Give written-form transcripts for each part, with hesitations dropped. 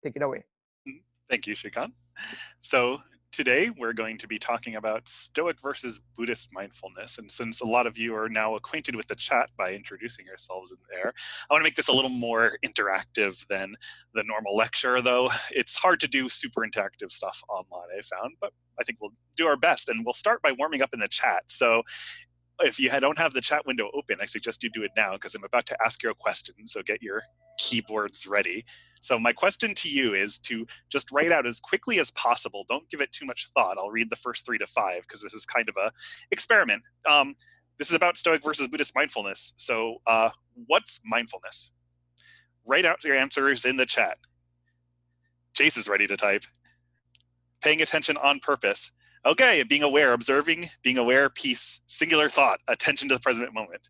take it away. Thank you, Shikant. So today we're going to be talking about Stoic versus Buddhist mindfulness. And since a lot of you are now acquainted with the chat by introducing yourselves in there, I want to make this a little more interactive than the normal lecture, though it's hard to do super interactive stuff online, I found, but I think we'll do our best. And we'll start by warming up in the chat. So if you don't have the chat window open, I suggest you do it now because I'm about to ask you a question. So get your keyboards ready. So my question to you is to just write out as quickly as possible. Don't give it too much thought. I'll read the first 3 to 5 because this is kind of a experiment. This is about Stoic versus Buddhist mindfulness. So what's mindfulness? Write out your answers in the chat. Jace is ready to type. Paying attention on purpose. Okay, being aware, observing, being aware, peace, singular thought, attention to the present moment.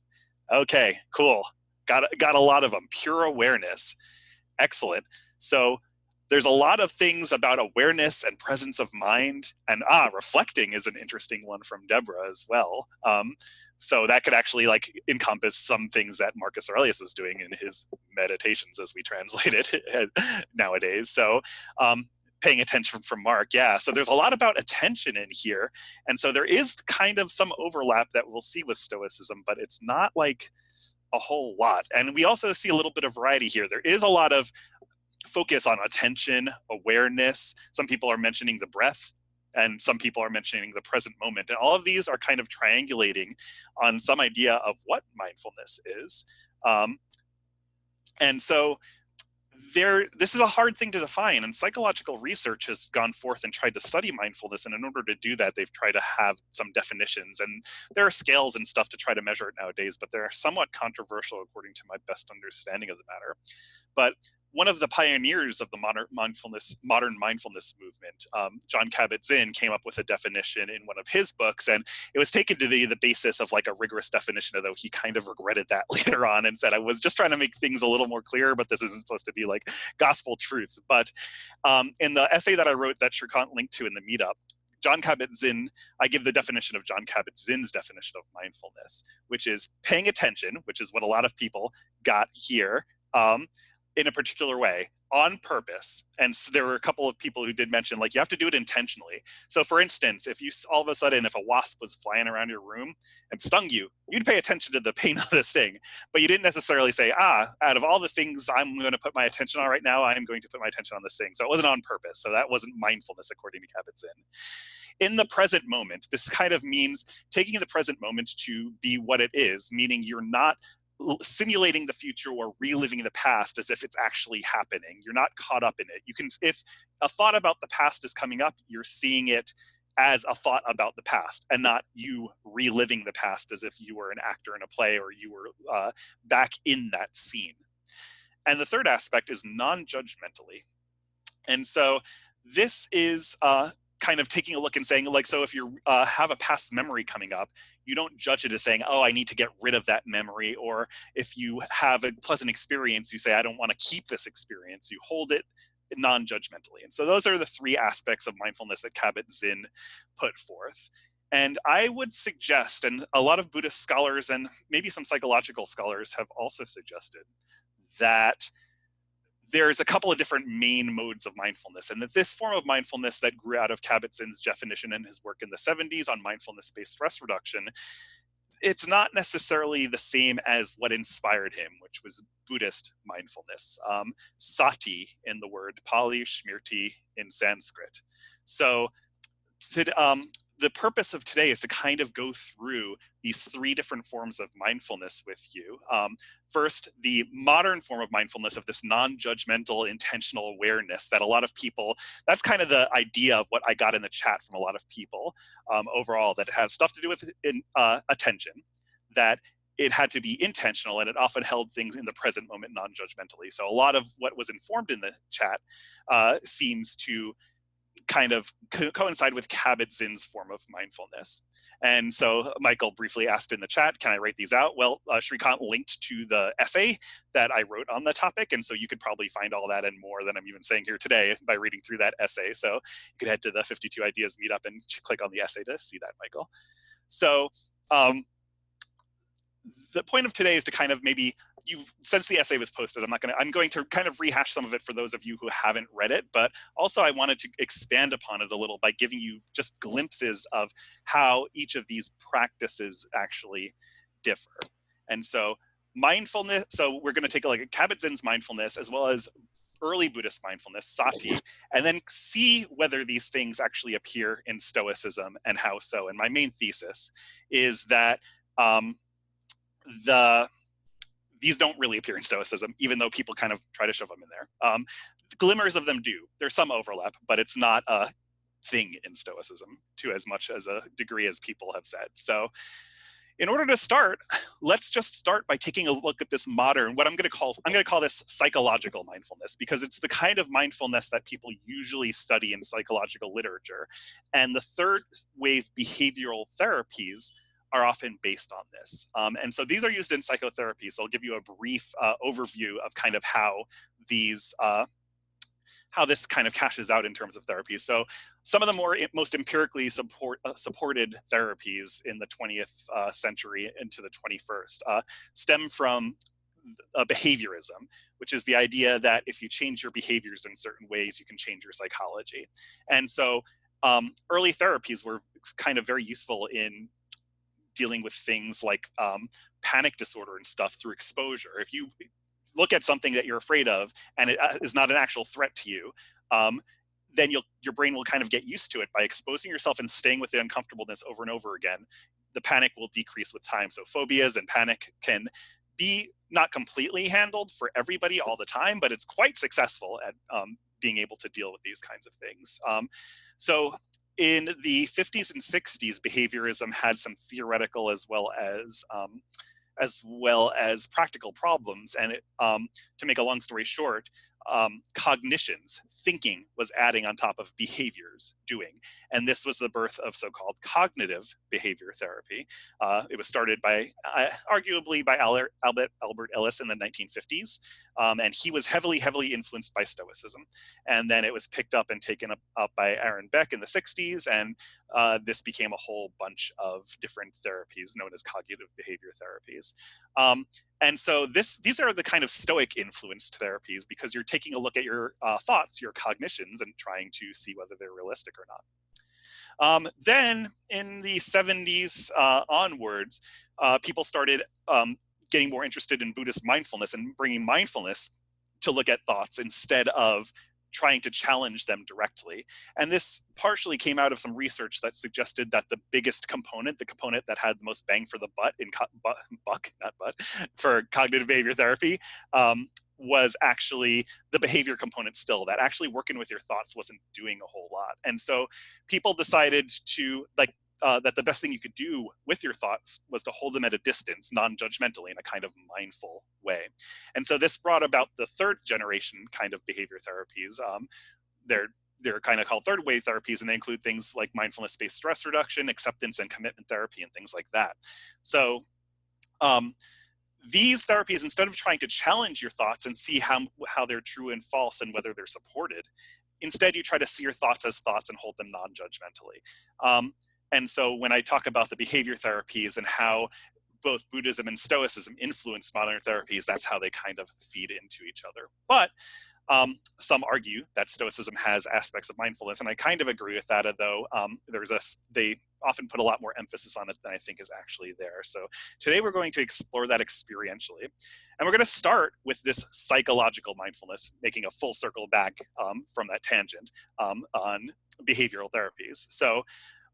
Okay, cool. Got a lot of them. Pure awareness. Excellent. So there's a lot of things about awareness and presence of mind. And reflecting is an interesting one from Deborah as well. So that could actually encompass some things that Marcus Aurelius is doing in his meditations as we translate it nowadays. So paying attention from Mark. Yeah, so there's a lot about attention in here. And so there is kind of some overlap that we'll see with Stoicism, but it's not like a whole lot. And we also see a little bit of variety here. There is a lot of focus on attention, awareness. Some people are mentioning the breath, and some people are mentioning the present moment. And all of these are kind of triangulating on some idea of what mindfulness is. And so this is a hard thing to define, and psychological research has gone forth and tried to study mindfulness, and in order to do that, they've tried to have some definitions, and there are scales and stuff to try to measure it nowadays, but they're somewhat controversial according to my best understanding of the matter. But one of the pioneers of the modern mindfulness movement, Jon Kabat-Zinn, came up with a definition in one of his books, and it was taken to be the basis of a rigorous definition, although he kind of regretted that later on and said, I was just trying to make things a little more clear, but this isn't supposed to be gospel truth. But in the essay that I wrote that Shrikant linked to in the meetup, Jon Kabat-Zinn, I give the definition of Jon Kabat-Zinn's definition of mindfulness, which is paying attention, which is what a lot of people got here, in a particular way, on purpose. And so there were a couple of people who did mention, you have to do it intentionally. So for instance, if you all of a sudden, if a wasp was flying around your room and stung you, you'd pay attention to the pain of the sting, but you didn't necessarily say, out of all the things I'm going to put my attention on right now, I'm going to put my attention on the sting. So it wasn't on purpose. So that wasn't mindfulness, according to Kabat-Zinn. In the present moment, this kind of means taking the present moment to be what it is, meaning you're not simulating the future or reliving the past as if it's actually happening. You're not caught up in it. You can, if a thought about the past is coming up, you're seeing it as a thought about the past and not you reliving the past as if you were an actor in a play or you were back in that scene. And the third aspect is non-judgmentally. And so this is kind of taking a look and saying, so if you have a past memory coming up, you don't judge it as saying, I need to get rid of that memory. Or if you have a pleasant experience, you say, I don't want to keep this experience. You hold it non-judgmentally. And so those are the 3 aspects of mindfulness that Kabat-Zinn put forth. And I would suggest, and a lot of Buddhist scholars and maybe some psychological scholars have also suggested, that there's a couple of different main modes of mindfulness, and that this form of mindfulness that grew out of Kabat-Zinn's definition in his work in the 70s on mindfulness-based stress reduction, it's not necessarily the same as what inspired him, which was Buddhist mindfulness. Sati in the word, Pali, Smriti in Sanskrit. So the purpose of today is to kind of go through these 3 different forms of mindfulness with you. First, the modern form of mindfulness of this non-judgmental intentional awareness that a lot of people, that's kind of the idea of what I got in the chat from a lot of people overall, that it has stuff to do with attention, that it had to be intentional, and it often held things in the present moment non-judgmentally. So a lot of what was informed in the chat seems to kind of coincide with Kabat-Zinn's form of mindfulness. And so Michael briefly asked in the chat, can I write these out? Well, Shrikant linked to the essay that I wrote on the topic. And so you could probably find all that and more than I'm even saying here today by reading through that essay. So you could head to the 52 Ideas Meetup and click on the essay to see that, Michael. So the point of today is to kind of maybe since the essay was posted, I'm going to kind of rehash some of it for those of you who haven't read it, but also I wanted to expand upon it a little by giving you just glimpses of how each of these practices actually differ. And so mindfulness, so we're going to take a look at Kabat-Zinn's mindfulness as well as early Buddhist mindfulness, sati, and then see whether these things actually appear in Stoicism and how so. And my main thesis is that these don't really appear in Stoicism, even though people kind of try to shove them in there. Glimmers of them do. There's some overlap, but it's not a thing in Stoicism to as much as a degree as people have said. So in order to start, let's just start by taking a look at this modern, what I'm going to call this psychological mindfulness, because it's the kind of mindfulness that people usually study in psychological literature. And the third wave behavioral therapies are often based on this. And so these are used in psychotherapy. So I'll give you a brief overview of kind of how these how this kind of cashes out in terms of therapy. So some of the most empirically supported therapies in the 20th century into the 21st stem from behaviorism, which is the idea that if you change your behaviors in certain ways, you can change your psychology. And so early therapies were kind of very useful in dealing with things like panic disorder and stuff through exposure. If you look at something that you're afraid of and it is not an actual threat to you, then your brain will kind of get used to it by exposing yourself and staying with the uncomfortableness over and over again. The panic will decrease with time. So phobias and panic can be not completely handled for everybody all the time, but it's quite successful at being able to deal with these kinds of things. So in the 50s and 60s, behaviorism had some theoretical as well as practical problems. And to make a long story short, cognitions, thinking, was adding on top of behaviors, doing. And this was the birth of so-called cognitive behavior therapy. It was started by, arguably by Albert Ellis in the 1950s. And he was heavily influenced by Stoicism. And then it was picked up and taken up by Aaron Beck in the 60s. And this became a whole bunch of different therapies known as cognitive behavior therapies. And so these are the kind of Stoic influenced therapies, because you're taking a look at your thoughts, your cognitions, and trying to see whether they're realistic or not. Then in the 70s onwards, people started getting more interested in Buddhist mindfulness and bringing mindfulness to look at thoughts instead of trying to challenge them directly. And this partially came out of some research that suggested that the biggest component, the component that had the most bang for the buck, for cognitive behavior therapy, was actually the behavior component still, that actually working with your thoughts wasn't doing a whole lot. And so people decided to that the best thing you could do with your thoughts was to hold them at a distance, non-judgmentally, in a kind of mindful way. And so this brought about the third generation kind of behavior therapies. They're kind of called third wave therapies, and they include things like mindfulness-based stress reduction, acceptance and commitment therapy, and things like that. So these therapies, instead of trying to challenge your thoughts and see how they're true and false and whether they're supported, instead you try to see your thoughts as thoughts and hold them non-judgmentally. And so when I talk about the behavior therapies and how both Buddhism and Stoicism influence modern therapies, that's how they kind of feed into each other. But some argue that Stoicism has aspects of mindfulness, and I kind of agree with that, although they often put a lot more emphasis on it than I think is actually there. So today we're going to explore that experientially. And we're going to start with this psychological mindfulness, making a full circle back from that tangent on behavioral therapies. So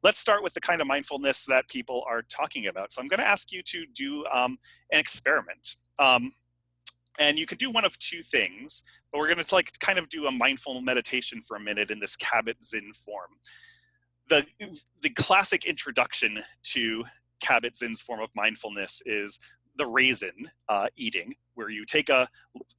let's start with the kind of mindfulness that people are talking about. So I'm going to ask you to do an experiment. And you could do one of two things, but we're going to kind of do a mindful meditation for a minute in this Kabat-Zinn form. The classic introduction to Kabat-Zinn's form of mindfulness is the raisin eating, where you take a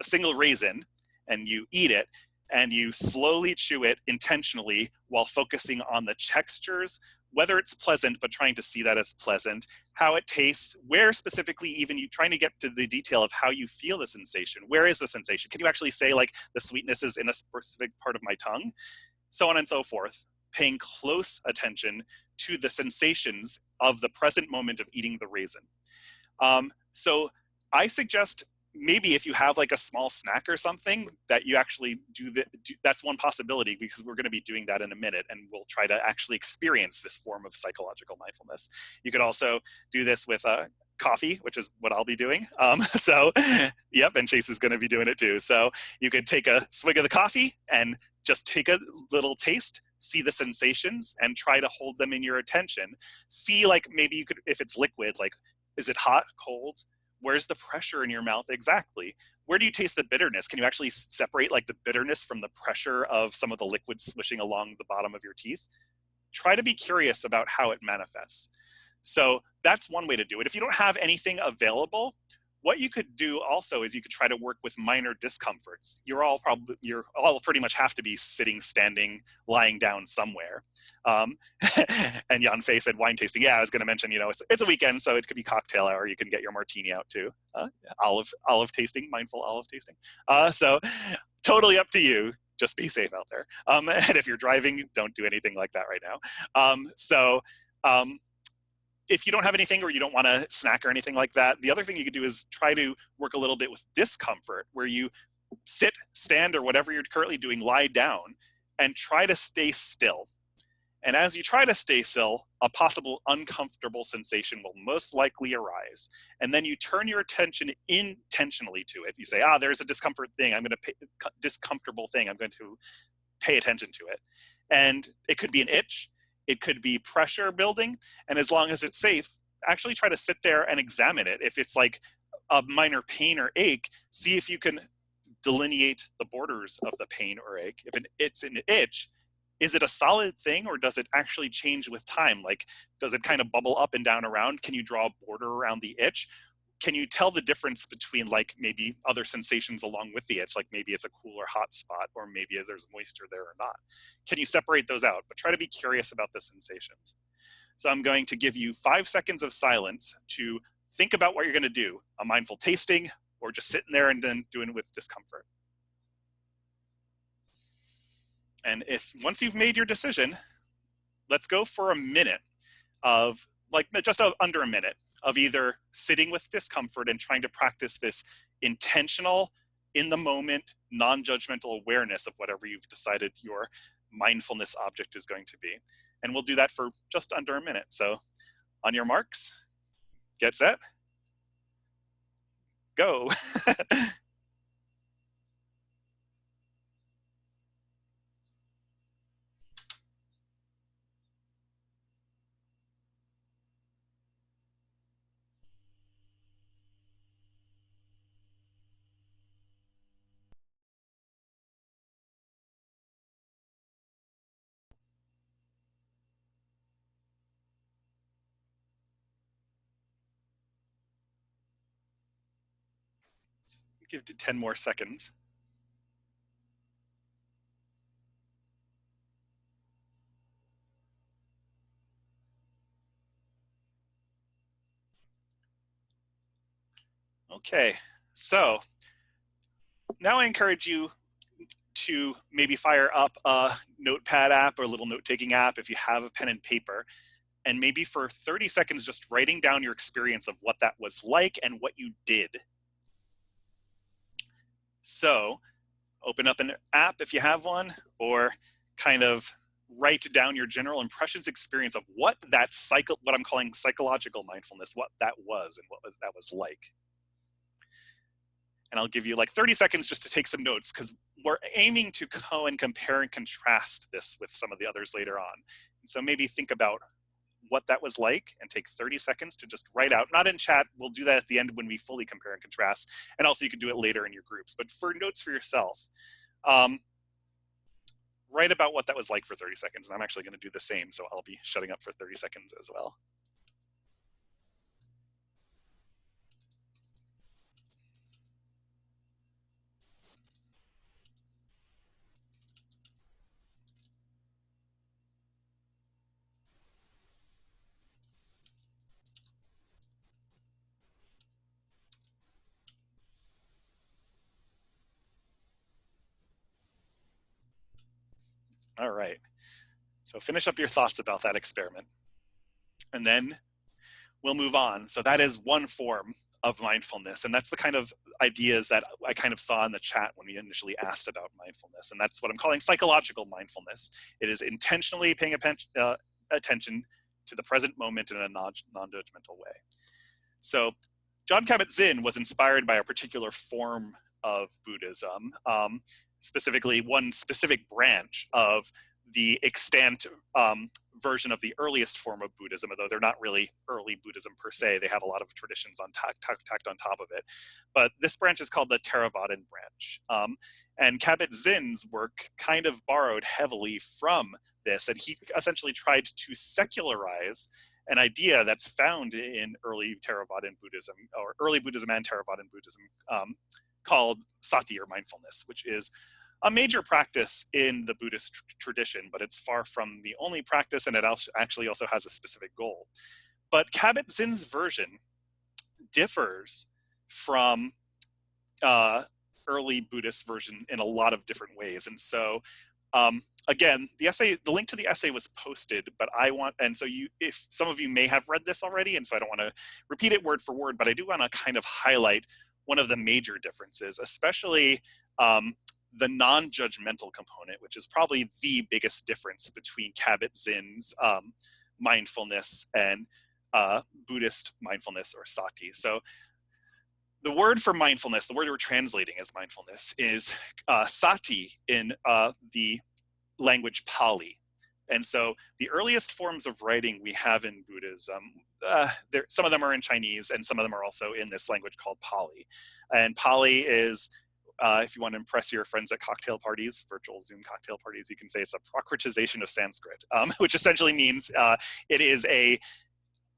single raisin and you eat it, and you slowly chew it intentionally while focusing on the textures, whether it's pleasant, but trying to see that as pleasant, how it tastes, where specifically even you trying to get to the detail of how you feel the sensation. Where is the sensation? Can you actually say like the sweetness is in a specific part of my tongue? So on and so forth, paying close attention to the sensations of the present moment of eating the raisin. So I suggest maybe if you have like a small snack or something that you actually that's one possibility, because we're going to be doing that in a minute, and we'll try to actually experience this form of psychological mindfulness. You could also do this with coffee, which is what I'll be doing. So, yep, and Chase is going to be doing it too. So you could take a swig of the coffee and just take a little taste, see the sensations, and try to hold them in your attention. See, like maybe you could, if it's liquid, like, is it hot, cold? Where's the pressure in your mouth exactly? Where do you taste the bitterness? Can you actually separate like the bitterness from the pressure of some of the liquid swishing along the bottom of your teeth? Try to be curious about how it manifests. So that's one way to do it. If you don't have anything available, what you could do also is you could try to work with minor discomforts. You're all pretty much have to be sitting, standing, lying down somewhere. And Jan Fei said wine tasting. Yeah, I was going to mention, it's a weekend, so it could be cocktail hour. You can get your martini out too. Olive tasting, mindful olive tasting. So totally up to you. Just be safe out there. And if you're driving, don't do anything like that right now. If you don't have anything, or you don't want to snack or anything like that, the other thing you could do is try to work a little bit with discomfort, where you sit, stand, or whatever you're currently doing, lie down and try to stay still. And as you try to stay still, a possible uncomfortable sensation will most likely arise. And then you turn your attention intentionally to it. You say, there's a discomfort thing. Discomfortable thing. I'm going to pay attention to it. And it could be an itch. It could be pressure building. And as long as it's safe, actually try to sit there and examine it. If it's like a minor pain or ache, see if you can delineate the borders of the pain or ache. If it's an itch, is it a solid thing, or does it actually change with time? Like, does it kind of bubble up and down around? Can you draw a border around the itch? Can you tell the difference between like maybe other sensations along with the itch? Like maybe it's a cool or hot spot, or maybe there's moisture there or not. Can you separate those out? But try to be curious about the sensations. So I'm going to give you 5 seconds of silence to think about what you're going to do, a mindful tasting, or just sitting there and then doing it with discomfort. And once you've made your decision, let's go for a minute of just under a minute of either sitting with discomfort and trying to practice this intentional, in the moment, non-judgmental awareness of whatever you've decided your mindfulness object is going to be. And we'll do that for just under a minute. So on your marks, get set, go. Give it 10 more seconds. Okay, so now I encourage you to maybe fire up a notepad app or a little note-taking app if you have a pen and paper, and maybe for 30 seconds just writing down your experience of what that was like and what you did. So open up an app if you have one, or kind of write down your general impressions experience of what I'm calling psychological mindfulness, what that was and what that was like. And I'll give you like 30 seconds just to take some notes, because we're aiming to go and compare and contrast this with some of the others later on. And so maybe think about what that was like and take 30 seconds to just write out, not in chat, we'll do that at the end when we fully compare and contrast. And also you can do it later in your groups, but for notes for yourself, write about what that was like for 30 seconds. And I'm actually going to do the same, so I'll be shutting up for 30 seconds as well. All right, so finish up your thoughts about that experiment, and then we'll move on. So that is one form of mindfulness. And that's the kind of ideas that I kind of saw in the chat when we initially asked about mindfulness. And that's what I'm calling psychological mindfulness. It is intentionally paying attention to the present moment in a non-judgmental way. So Jon Kabat-Zinn was inspired by a particular form of Buddhism, specifically one specific branch of the extant version of the earliest form of Buddhism, although they're not really early Buddhism per se. They have a lot of traditions tacked on top of it. But this branch is called the Theravadan branch. And Kabat-Zinn's work kind of borrowed heavily from this, and he essentially tried to secularize an idea that's found in early Theravadan Buddhism, or early Buddhism and Theravadan Buddhism, called sati, or mindfulness, which is a major practice in the Buddhist tradition, but it's far from the only practice, and it actually also has a specific goal. But Kabat-Zinn's version differs from early Buddhist version in a lot of different ways. And so again, the link to the essay was posted, but if some of you may have read this already, and so I don't want to repeat it word for word, but I do want to kind of highlight one of the major differences, especially the non-judgmental component, which is probably the biggest difference between Kabat-Zinn's mindfulness and Buddhist mindfulness, or sati. So the word for mindfulness, the word we're translating as mindfulness, is sati in the language Pali. And so the earliest forms of writing we have in Buddhism, some of them are in Chinese, and some of them are also in this language called Pali. And Pali is, if you want to impress your friends at cocktail parties, virtual Zoom cocktail parties, you can say it's a Prakritization of Sanskrit, which essentially means it is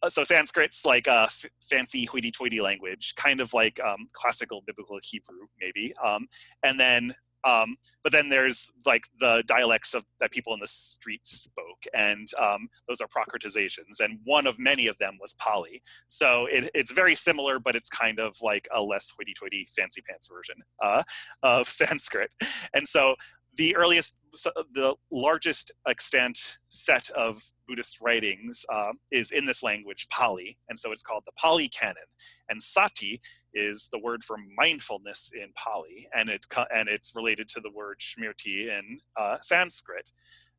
so Sanskrit's like a fancy hoity-toity language, kind of like classical biblical Hebrew, maybe. And then, but then there's like the dialects that people in the streets spoke, and those are Prakritizations, and one of many of them was Pali. So it's very similar, but it's kind of like a less hoity-toity fancy pants version of Sanskrit. And so the largest extant set of Buddhist writings is in this language, Pali, and so it's called the Pali Canon. And sati is the word for mindfulness in Pali, and it's related to the word smriti in Sanskrit.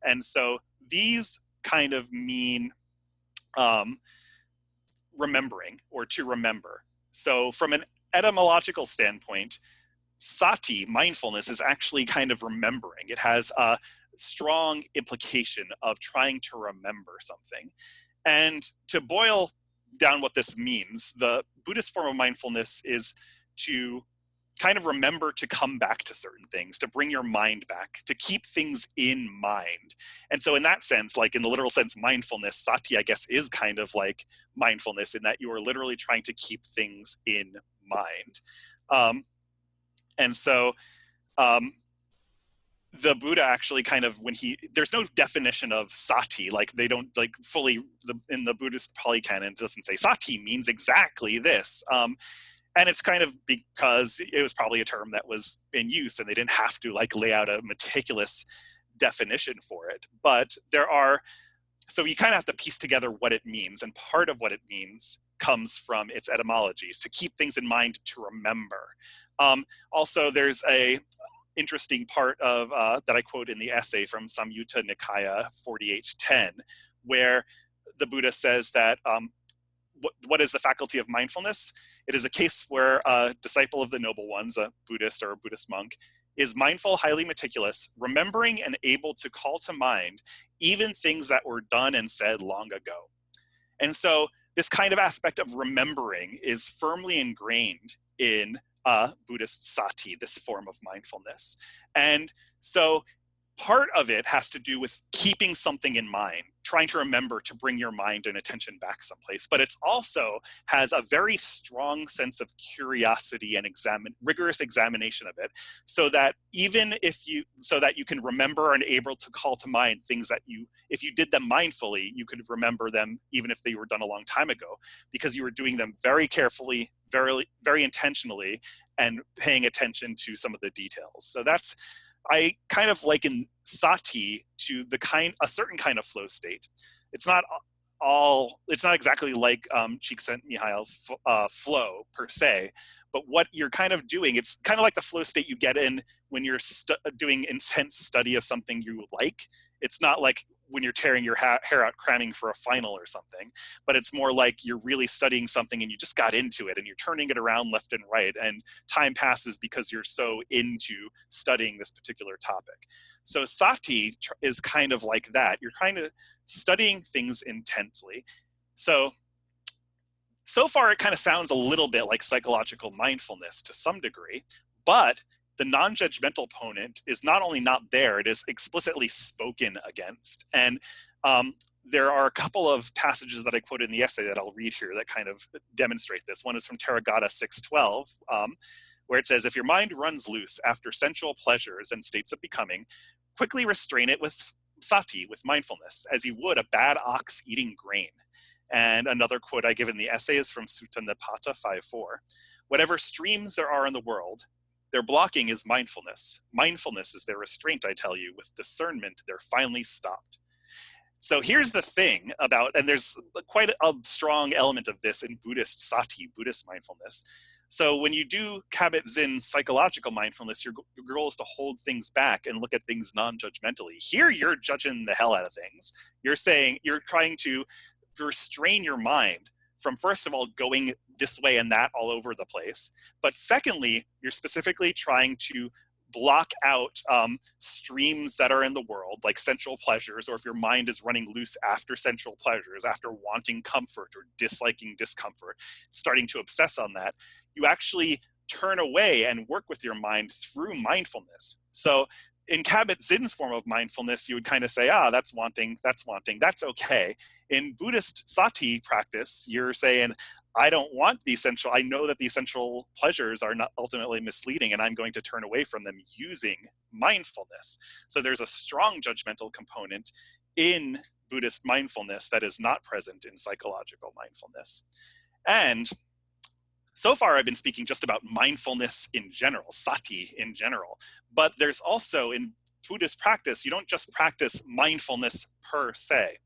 And so these kind of mean remembering, or to remember. So from an etymological standpoint, sati, mindfulness, is actually kind of remembering. It has a strong implication of trying to remember something. And to boil down what this means, the Buddhist form of mindfulness is to kind of remember to come back to certain things, to bring your mind back, to keep things in mind. And so in that sense, like in the literal sense, mindfulness, sati, I guess, is kind of like mindfulness, in that you are literally trying to keep things in mind. And so the Buddha actually kind of, there's no definition of sati, like they don't like fully, in the Buddhist Pali Canon, it doesn't say sati means exactly this. And it's kind of because it was probably a term that was in use, and they didn't have to like lay out a meticulous definition for it. But so you kind of have to piece together what it means. And part of what it means comes from its etymologies, to keep things in mind, to remember. Also, there's a interesting part of that I quote in the essay from Samyutta Nikaya 4810, where the Buddha says that what is the faculty of mindfulness? It is a case where a disciple of the noble ones, a Buddhist or a Buddhist monk, is mindful, highly meticulous, remembering and able to call to mind even things that were done and said long ago. And so this kind of aspect of remembering is firmly ingrained in Buddhist sati, this form of mindfulness. And so part of it has to do with keeping something in mind, trying to remember to bring your mind and attention back someplace. But it also has a very strong sense of curiosity and rigorous examination of it, so that so that you can remember and able to call to mind things that if you did them mindfully, you could remember them even if they were done a long time ago, because you were doing them very carefully, very, very intentionally, and paying attention to some of the details. So I kind of liken sati to a certain kind of flow state. It's not it's not exactly like Csikszentmihalyi's flow per se, but what you're kind of doing, it's kind of like the flow state you get in when you're doing intense study of something you like. It's not like when you're tearing your hair out cramming for a final or something, but it's more like you're really studying something and you just got into it and you're turning it around left and right, and time passes because you're so into studying this particular topic. So sati is kind of like that. You're kind of studying things intensely. So far it kind of sounds a little bit like psychological mindfulness to some degree, but the non-judgmental component is not only not there, it is explicitly spoken against. And there are a couple of passages that I quoted in the essay that I'll read here that kind of demonstrate this. One is from Theravada 6:12, where it says, if your mind runs loose after sensual pleasures and states of becoming, quickly restrain it with sati, with mindfulness, as you would a bad ox eating grain. And another quote I give in the essay is from Sutta Nipata 5:4. Whatever streams there are in the world, their blocking is mindfulness. Mindfulness is their restraint, I tell you. With discernment, they're finally stopped. So here's the thing about, and there's quite a strong element of this in Buddhist sati, Buddhist mindfulness. So when you do Kabat-Zinn psychological mindfulness, your goal is to hold things back and look at things non-judgmentally. Here, you're judging the hell out of things. You're saying, you're trying to restrain your mind from, first of all, going this way and that all over the place. But secondly, you're specifically trying to block out streams that are in the world, like sensual pleasures, or if your mind is running loose after sensual pleasures, after wanting comfort or disliking discomfort, starting to obsess on that, you actually turn away and work with your mind through mindfulness. So in Kabat-Zinn's form of mindfulness, you would kind of say, that's wanting, that's okay. In Buddhist sati practice, you're saying, I don't want the essential, I know that the essential pleasures are not ultimately misleading, and I'm going to turn away from them using mindfulness. So there's a strong judgmental component in Buddhist mindfulness that is not present in psychological mindfulness. And so far, I've been speaking just about mindfulness in general, sati in general, but there's also in Buddhist practice, you don't just practice mindfulness per se.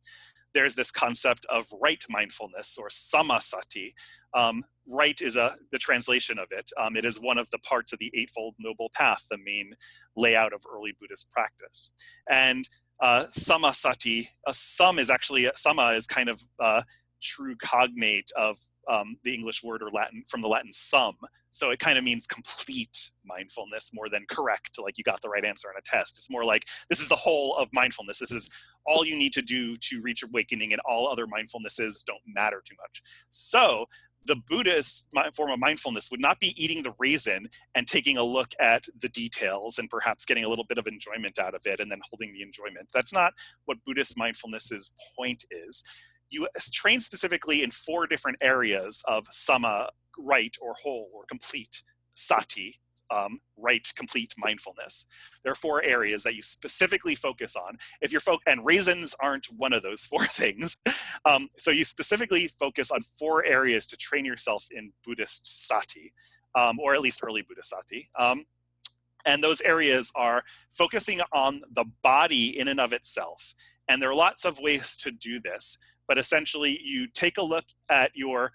There's this concept of right mindfulness, or samasati. Right is the translation of it. It is one of the parts of the Eightfold Noble Path, the main layout of early Buddhist practice. And samasati, sama is kind of true cognate of the English word, or Latin, from the Latin sum. So it kind of means complete mindfulness more than correct, like you got the right answer on a test. It's more like, this is the whole of mindfulness. This is all you need to do to reach awakening, and all other mindfulnesses don't matter too much. So the Buddhist form of mindfulness would not be eating the raisin and taking a look at the details and perhaps getting a little bit of enjoyment out of it and then holding the enjoyment. That's not what Buddhist mindfulness's point is. You train specifically in 4 different areas of sama, right or whole or complete, sati, right, complete mindfulness. There are 4 areas that you specifically focus on. If you're and raisins aren't one of those 4 things. So you specifically focus on 4 areas to train yourself in Buddhist sati, or at least early Buddhist sati. And those areas are focusing on the body in and of itself. And there are lots of ways to do this. But essentially, you take a look at your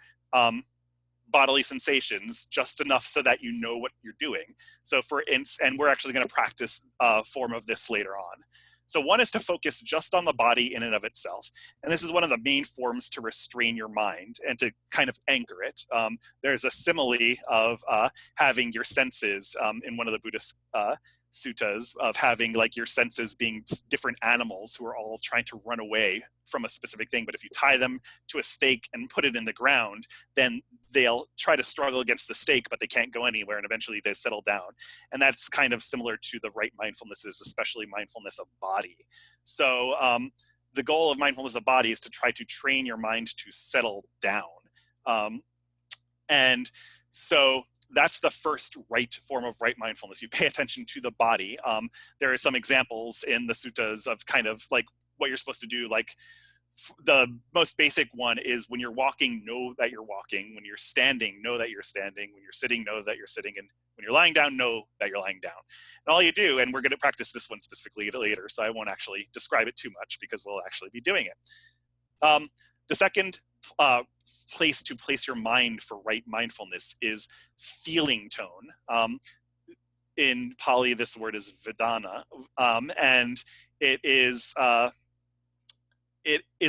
bodily sensations just enough so that you know what you're doing. So and we're actually going to practice a form of this later on. So one is to focus just on the body in and of itself. And this is one of the main forms to restrain your mind and to kind of anchor it. There's a simile of having your senses in one of the Buddhist suttas, of having like your senses being different animals who are all trying to run away from a specific thing. But if you tie them to a stake and put it in the ground, then they'll try to struggle against the stake, but they can't go anywhere, and eventually they settle down. And that's kind of similar to the right mindfulnesses, especially mindfulness of body. So the goal of mindfulness of body is to try to train your mind to settle down. And so that's the first right form of right mindfulness. You pay attention to the body. There are some examples in the suttas of kind of like what you're supposed to do. Like the most basic one is, when you're walking, know that you're walking. When you're standing, know that you're standing. When you're sitting, know that you're sitting. And when you're lying down, know that you're lying down. And all you do, and we're going to practice this one specifically later, so I won't actually describe it too much because we'll actually be doing it. The second place to place your mind for right mindfulness is feeling tone. In Pali, this word is vedana, and it is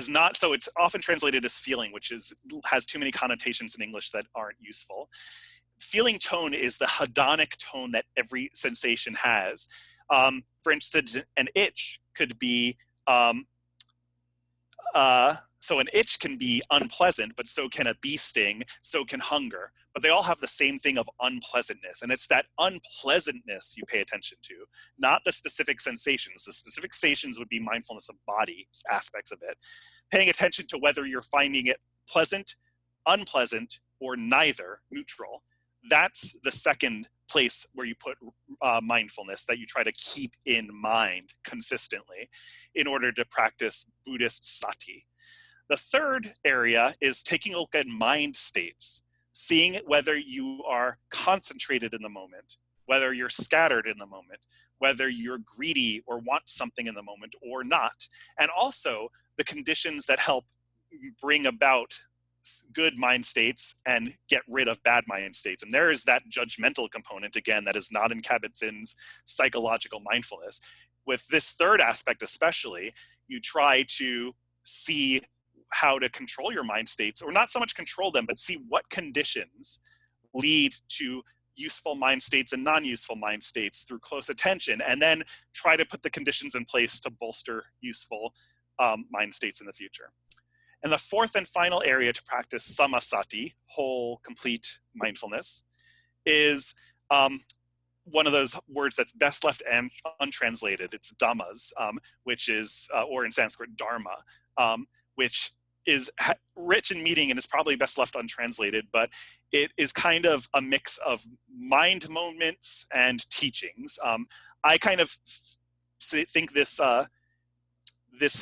not, so it's often translated as feeling, which has too many connotations in English that aren't useful. Feeling tone is the hedonic tone that every sensation has. For instance, an itch could be, so an itch can be unpleasant, but so can a bee sting, so can hunger. But they all have the same thing of unpleasantness. And it's that unpleasantness you pay attention to, not the specific sensations. The specific sensations would be mindfulness of body aspects of it. Paying attention to whether you're finding it pleasant, unpleasant, or neither, neutral. That's the second place where you put mindfulness that you try to keep in mind consistently in order to practice Buddhist sati. The third area is taking a look at mind states, seeing whether you are concentrated in the moment, whether you're scattered in the moment, whether you're greedy or want something in the moment or not, and also the conditions that help bring about good mind states and get rid of bad mind states. And there is that judgmental component, again, that is not in Kabat-Zinn's psychological mindfulness. With this third aspect especially, you try to see how to control your mind states, or not so much control them, but see what conditions lead to useful mind states and non-useful mind states through close attention, and then try to put the conditions in place to bolster useful mind states in the future. And the fourth and final area to practice samasati, whole, complete mindfulness, is one of those words that's best left untranslated. It's dhammas, which is, or in Sanskrit, dharma, which is rich in meaning and is probably best left untranslated, but it is kind of a mix of mind moments and teachings. I kind of think this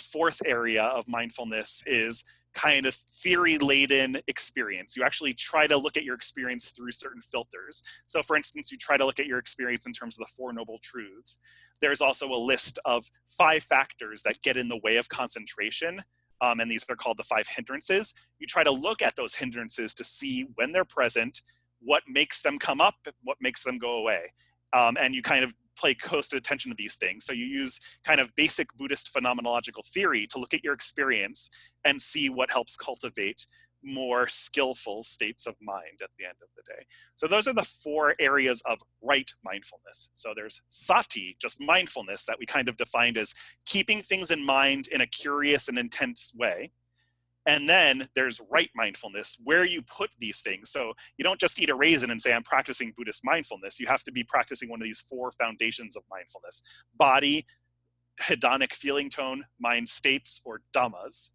fourth area of mindfulness is kind of theory-laden experience. You actually try to look at your experience through certain filters. So for instance, you try to look at your experience in terms of the Four Noble Truths. There's also a list of 5 factors that get in the way of concentration, and these are called the 5 hindrances. You try to look at those hindrances to see when they're present, what makes them come up, what makes them go away. And you kind of pay close attention to these things. So you use kind of basic Buddhist phenomenological theory to look at your experience and see what helps cultivate more skillful states of mind at the end of the day. So those are the 4 areas of right mindfulness. So there's sati, just mindfulness, that we kind of defined as keeping things in mind in a curious and intense way. And then there's right mindfulness, where you put these things. So you don't just eat a raisin and say, I'm practicing Buddhist mindfulness. You have to be practicing one of these 4 foundations of mindfulness: body, hedonic feeling tone, mind states, or dhammas,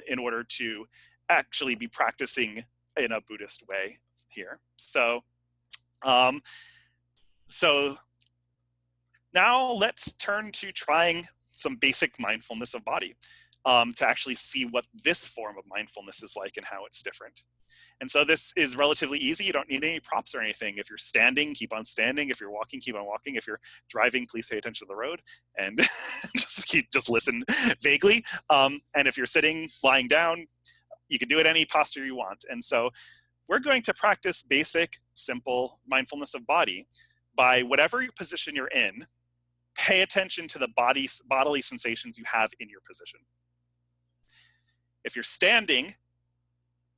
in order to actually be practicing in a Buddhist way here. So, so now let's turn to trying some basic mindfulness of body. To actually see what this form of mindfulness is like and how it's different. And so this is relatively easy. You don't need any props or anything. If you're standing, keep on standing. If you're walking, keep on walking. If you're driving, please pay attention to the road and just listen vaguely. And if you're sitting, lying down, you can do it any posture you want. And so we're going to practice basic, simple mindfulness of body by whatever position you're in. Pay attention to the bodily sensations you have in your position. If you're standing,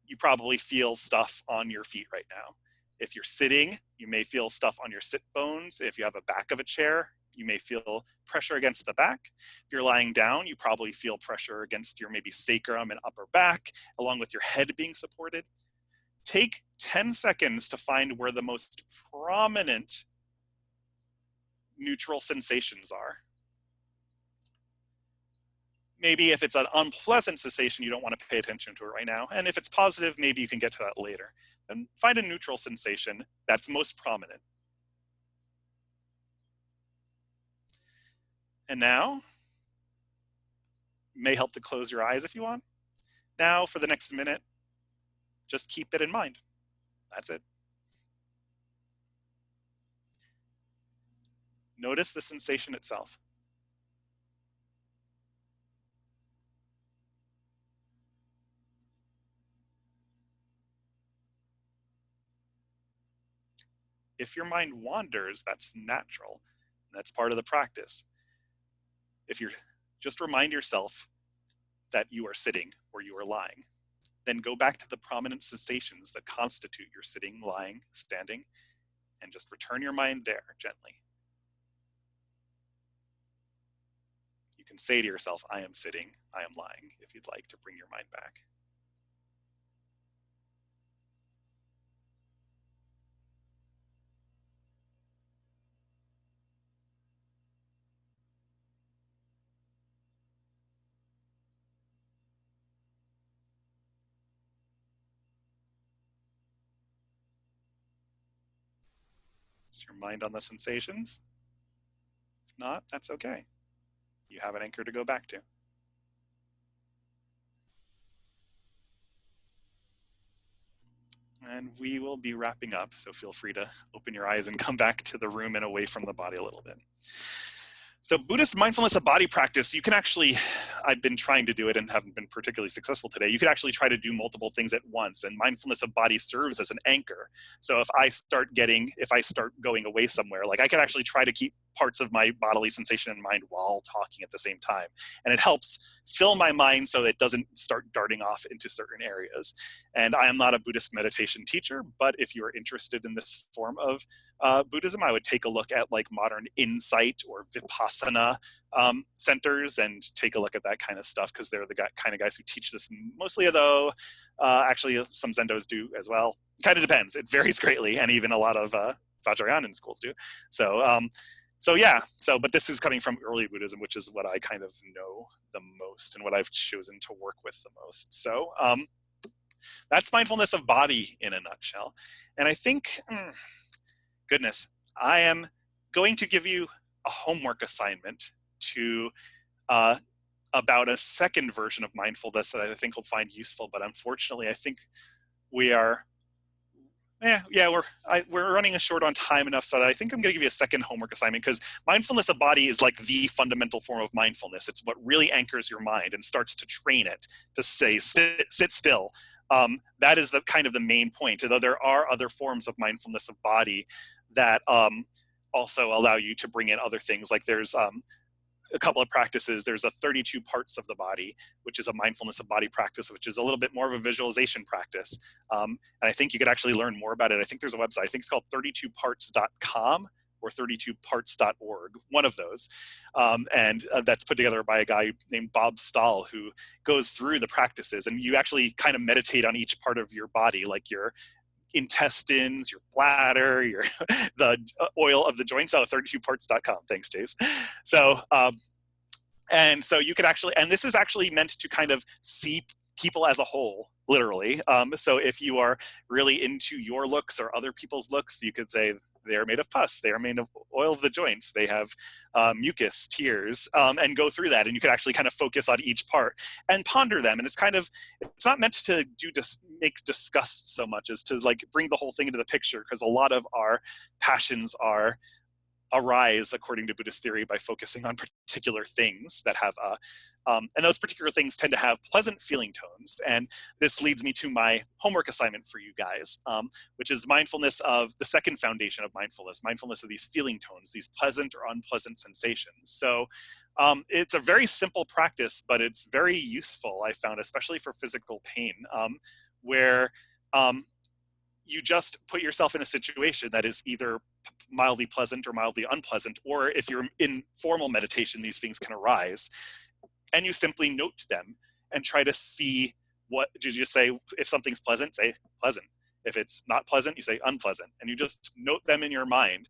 you probably feel stuff on your feet right now. If you're sitting, you may feel stuff on your sit bones. If you have a back of a chair, you may feel pressure against the back. If you're lying down, you probably feel pressure against your maybe sacrum and upper back, along with your head being supported. Take 10 seconds to find where the most prominent neutral sensations are. Maybe if it's an unpleasant sensation, you don't want to pay attention to it right now. And if it's positive, maybe you can get to that later. And find a neutral sensation that's most prominent. And now, may help to close your eyes if you want. Now, for the next minute, just keep it in mind. That's it. Notice the sensation itself. If your mind wanders, that's natural. That's part of the practice. If you're just remind yourself that you are sitting or you are lying, then go back to the prominent sensations that constitute your sitting, lying, standing, and just return your mind there gently. You can say to yourself, I am sitting, I am lying, if you'd like to bring your mind back. Is your mind on the sensations? If not, that's okay. You have an anchor to go back to. And we will be wrapping up, so feel free to open your eyes and come back to the room and away from the body a little bit. So Buddhist mindfulness of body practice, you can actually, I've been trying to do it and haven't been particularly successful today. You could actually try to do multiple things at once, and mindfulness of body serves as an anchor. So if I start going away somewhere, like I could actually try to keep parts of my bodily sensation in mind while talking at the same time. And it helps fill my mind so it doesn't start darting off into certain areas. And I am not a Buddhist meditation teacher, but if you're interested in this form of Buddhism, I would take a look at like modern insight or Vipassana centers and take a look at that kind of stuff, because they're the kind of guys who teach this mostly, though actually some Zendos do as well. Kind of depends. It varies greatly, and even a lot of Vajrayana schools do. But this is coming from early Buddhism, which is what I kind of know the most and what I've chosen to work with the most. So that's mindfulness of body in a nutshell. And I think, goodness, I am going to give you a homework assignment to about a second version of mindfulness that I think will find useful. But unfortunately, I think we are we're running short on time enough so that I think I'm going to give you a second homework assignment, because mindfulness of body is like the fundamental form of mindfulness. It's what really anchors your mind and starts to train it to say, sit still. That is the kind of the main point, although there are other forms of mindfulness of body that also allow you to bring in other things. Like there's a couple of practices. There's a 32 parts of the body, which is a mindfulness of body practice, which is a little bit more of a visualization practice. And I think you could actually learn more about it. I think there's a website. I think it's called 32parts.com or 32parts.org, one of those. And that's put together by a guy named Bob Stahl, who goes through the practices, and you actually kind of meditate on each part of your body, like your intestines, your bladder, your the oil of the joints. 32parts.com. Thanks, Jace. So and so you could actually, and this is actually meant to kind of see people as a whole, literally. So if you are really into your looks or other people's looks, you could say they are made of pus, they are made of oil of the joints, they have mucus, tears, and go through that. And you could actually kind of focus on each part and ponder them. And it's not meant to make disgust so much as to like bring the whole thing into the picture, because a lot of our passions arise, according to Buddhist theory, by focusing on particular things that have and those particular things tend to have pleasant feeling tones. And this leads me to my homework assignment for you guys, which is mindfulness of the second foundation of mindfulness of these feeling tones, these pleasant or unpleasant sensations. So it's a very simple practice, but it's very useful, I found, especially for physical pain, where you just put yourself in a situation that is either mildly pleasant or mildly unpleasant, or if you're in formal meditation, these things can arise, and you simply note them and try to see what did you say. If something's pleasant, say pleasant. If it's not pleasant, you say unpleasant, and you just note them in your mind.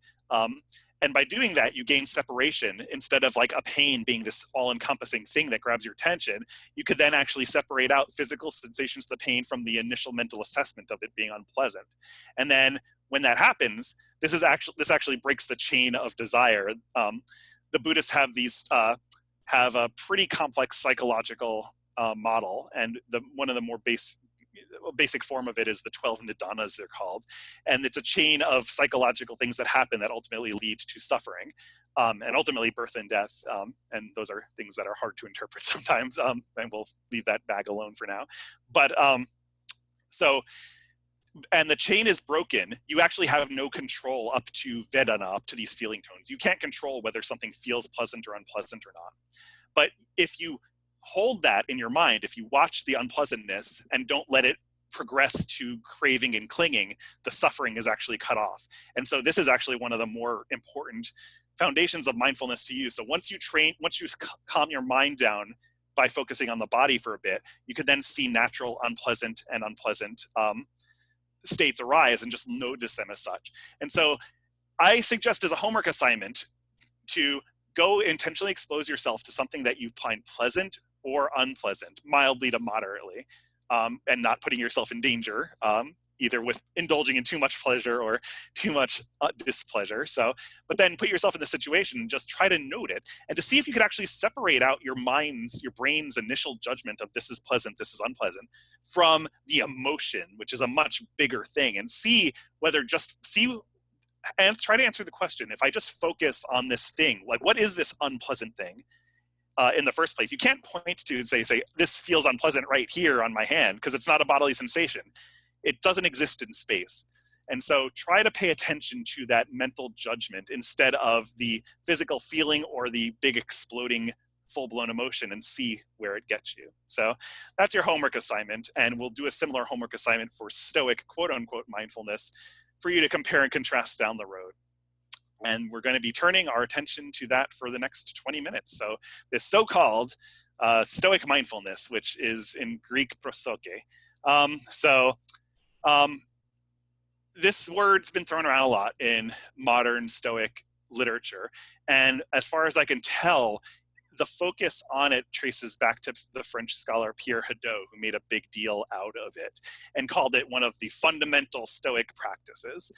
And by doing that, you gain separation. Instead of like a pain being this all-encompassing thing that grabs your attention, you could then actually separate out physical sensations of the pain from the initial mental assessment of it being unpleasant. And then when that happens, this actually breaks the chain of desire. The Buddhists have a pretty complex psychological model, and one of the more basic form of it is the 12 nidanas, they're called. And it's a chain of psychological things that happen that ultimately lead to suffering, and ultimately birth and death. And those are things that are hard to interpret sometimes, and we'll leave that bag alone for now. But so and the chain is broken, you actually have no control up to Vedana, up to these feeling tones. You can't control whether something feels pleasant or unpleasant or not. But if you hold that in your mind, if you watch the unpleasantness and don't let it progress to craving and clinging, the suffering is actually cut off. And so this is actually one of the more important foundations of mindfulness to use. So once you calm your mind down by focusing on the body for a bit, you can then see natural unpleasant and unpleasant states arise and just notice them as such. And so I suggest as a homework assignment to go intentionally expose yourself to something that you find pleasant or unpleasant, mildly to moderately, and not putting yourself in danger, either with indulging in too much pleasure or too much displeasure. So, but then put yourself in the situation and just try to note it, and to see if you could actually separate out your brain's initial judgment of this is pleasant, this is unpleasant, from the emotion, which is a much bigger thing, and and try to answer the question, if I just focus on this thing, like what is this unpleasant thing in the first place? You can't point to and say, this feels unpleasant right here on my hand, because it's not a bodily sensation. It doesn't exist in space. And so try to pay attention to that mental judgment instead of the physical feeling or the big exploding full-blown emotion, and see where it gets you. So that's your homework assignment. And we'll do a similar homework assignment for Stoic quote-unquote mindfulness for you to compare and contrast down the road. And we're going to be turning our attention to that for the next 20 minutes. So this so-called Stoic mindfulness, which is in Greek prosoke. This word's been thrown around a lot in modern Stoic literature. And as far as I can tell, the focus on it traces back to the French scholar Pierre Hadot, who made a big deal out of it and called it one of the fundamental Stoic practices.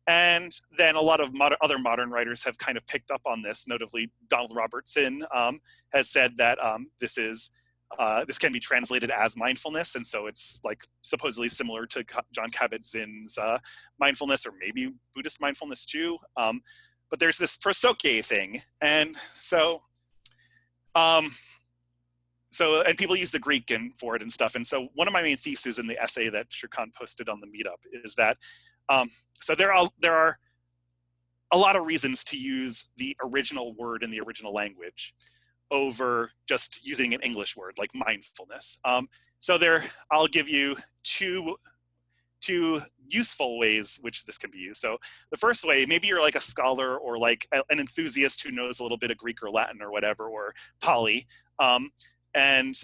And then a lot of other modern writers have kind of picked up on this. Notably, Donald Robertson has said that this can be translated as mindfulness, and so it's like supposedly similar to Jon Kabat-Zinn's mindfulness, or maybe Buddhist mindfulness too. But there's this prosoke thing, and and people use the Greek for it and stuff. And so one of my main theses in the essay that Shrikant posted on the Meetup is that so there are a lot of reasons to use the original word in the original language over just using an English word like mindfulness. I'll give you two useful ways which this can be used. So the first way, maybe you're like a scholar or like an enthusiast who knows a little bit of Greek or Latin or whatever, or Pali, and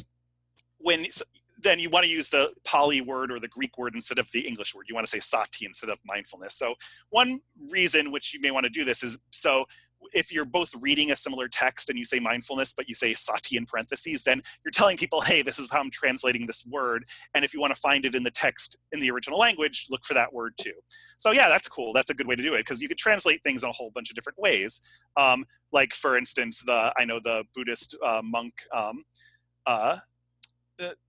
then you want to use the Pali word or the Greek word instead of the English word. You want to say sati instead of mindfulness. So one reason which you may want to do this is, so if you're both reading a similar text and you say mindfulness, but you say sati in parentheses, then you're telling people, hey, this is how I'm translating this word. And if you want to find it in the text in the original language, look for that word too. So yeah, that's cool. That's a good way to do it, because you could translate things in a whole bunch of different ways. Like for instance, I know the Buddhist monk,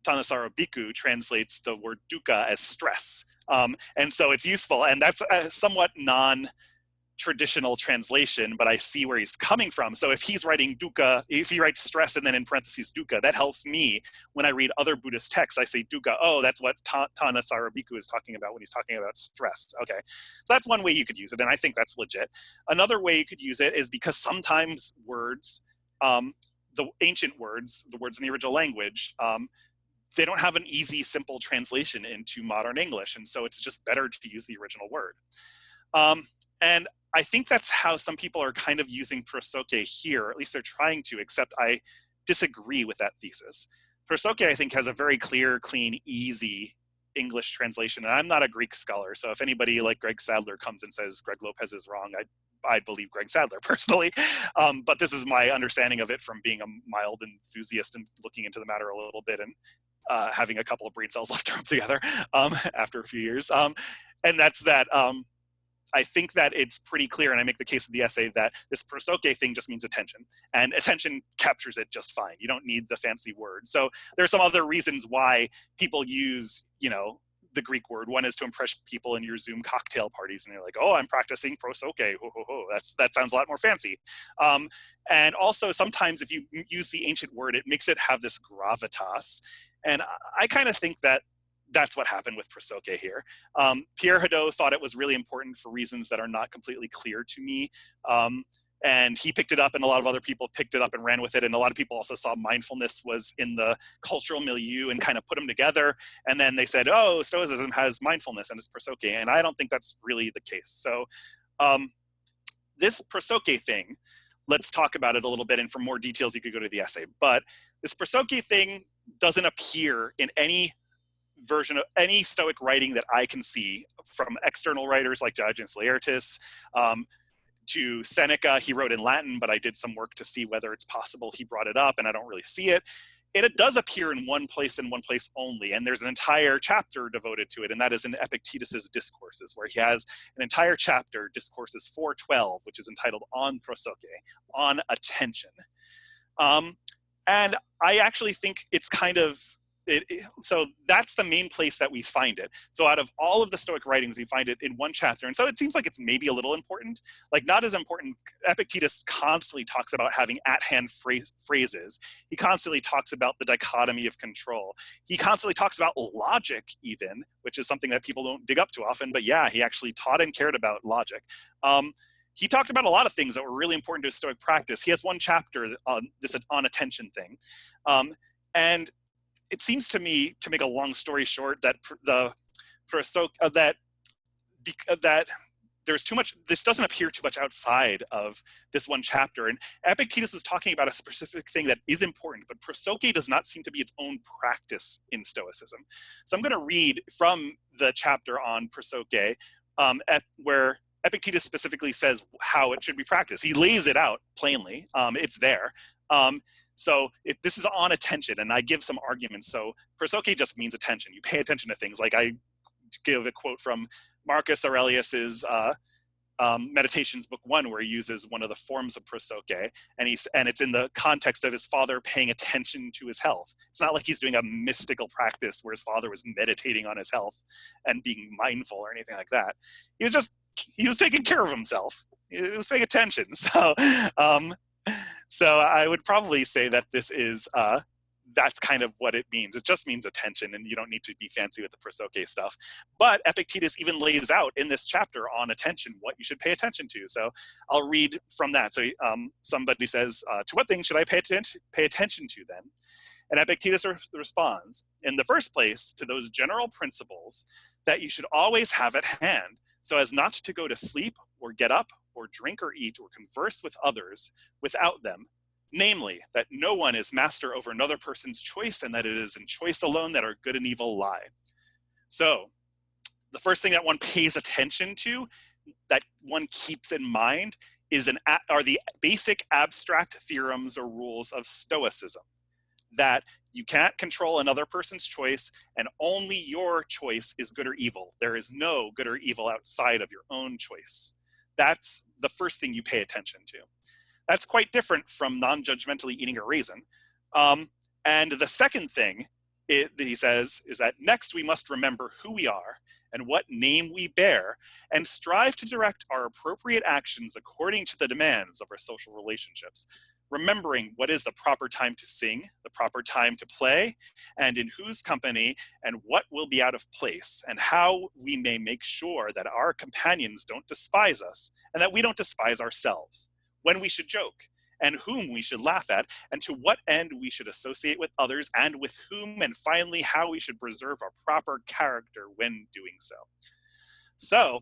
Thanissaro Bhikkhu translates the word dukkha as stress. And so it's useful, and that's a somewhat non-traditional translation, but I see where he's coming from. So if he's writing dukkha, if he writes stress and then in parentheses dukkha, that helps me when I read other Buddhist texts. I say dukkha, oh, that's what Thanissaro Bhikkhu is talking about when he's talking about stress. Okay, so that's one way you could use it, and I think that's legit. Another way you could use it is because sometimes words, the ancient words, the words in the original language, they don't have an easy, simple translation into modern English. And so it's just better to use the original word. And I think that's how some people are kind of using prosoke here, or at least they're trying to, except I disagree with that thesis. Prosoke, I think, has a very clear, clean, easy English translation. And I'm not a Greek scholar. So if anybody like Greg Sadler comes and says Greg Lopez is wrong, I believe Greg Sadler personally, but this is my understanding of it from being a mild enthusiast and looking into the matter a little bit, and having a couple of brain cells left to rub together after a few years. And that's that I think that it's pretty clear, and I make the case in the essay, that this prosoke thing just means attention, and attention captures it just fine. You don't need the fancy word. So there are some other reasons why people use, the Greek word. One is to impress people in your Zoom cocktail parties, and they're like, oh, I'm practicing prosoke. Ho, ho, ho. That sounds a lot more fancy. And also sometimes if you use the ancient word, it makes it have this gravitas. And I kind of think that that's what happened with prosoke here. Pierre Hadot thought it was really important for reasons that are not completely clear to me. And he picked it up, and a lot of other people picked it up and ran with it. And a lot of people also saw mindfulness was in the cultural milieu and kind of put them together. And then they said, oh, Stoicism has mindfulness and it's prosoke. And I don't think that's really the case. So this prosoke thing, let's talk about it a little bit. And for more details, you could go to the essay. But this prosoke thing doesn't appear in any version of any Stoic writing that I can see, from external writers like Diogenes Laertius, to Seneca. He wrote in Latin, but I did some work to see whether it's possible he brought it up, and I don't really see it. And it does appear in one place and one place only, and there's an entire chapter devoted to it, and that is in Epictetus's Discourses, where he has an entire chapter, Discourses 4:12, which is entitled On Prosoke, on attention. And I actually think it's kind of, so that's the main place that we find it. So out of all of the Stoic writings, we find it in one chapter. And so it seems like it's maybe a little important, like not as important. Epictetus constantly talks about having at-hand phrases. He constantly talks about the dichotomy of control. He constantly talks about logic even, which is something that people don't dig up too often. But yeah, he actually taught and cared about logic. He talked about a lot of things that were really important to Stoic practice. He has one chapter on this on attention thing. And it seems to me, to make a long story short, that that there's too much, this doesn't appear too much outside of this one chapter. And Epictetus is talking about a specific thing that is important, but prosoke does not seem to be its own practice in Stoicism. So I'm going to read from the chapter on prosoke, where Epictetus specifically says how it should be practiced. He lays it out plainly. It's there. So this is on attention, and I give some arguments. So prosoke just means attention. You pay attention to things. Like I give a quote from Marcus Aurelius's Meditations Book 1, where he uses one of the forms of prosoke, and it's in the context of his father paying attention to his health. It's not like he's doing a mystical practice where his father was meditating on his health and being mindful or anything like that. He was taking care of himself. He was paying attention. So I would probably say that this is, that's kind of what it means. It just means attention, and you don't need to be fancy with the prosoke stuff. But Epictetus even lays out in this chapter on attention what you should pay attention to. So I'll read from that. So somebody says, to what things should I pay attention to then? And Epictetus responds, in the first place, to those general principles that you should always have at hand, so as not to go to sleep or get up or drink or eat or converse with others without them, namely, that no one is master over another person's choice, and that it is in choice alone that our good and evil lie. So the first thing that one pays attention to, that one keeps in mind, are the basic abstract theorems or rules of Stoicism, that you can't control another person's choice, and only your choice is good or evil. There is no good or evil outside of your own choice. That's the first thing you pay attention to. That's quite different from non-judgmentally eating a raisin. And the second thing he says is that next we must remember who we are and what name we bear, and strive to direct our appropriate actions according to the demands of our social relationships, remembering what is the proper time to sing, the proper time to play, and in whose company, and what will be out of place, and how we may make sure that our companions don't despise us, and that we don't despise ourselves, when we should joke, and whom we should laugh at, and to what end we should associate with others, and with whom, and finally how we should preserve our proper character when doing so. So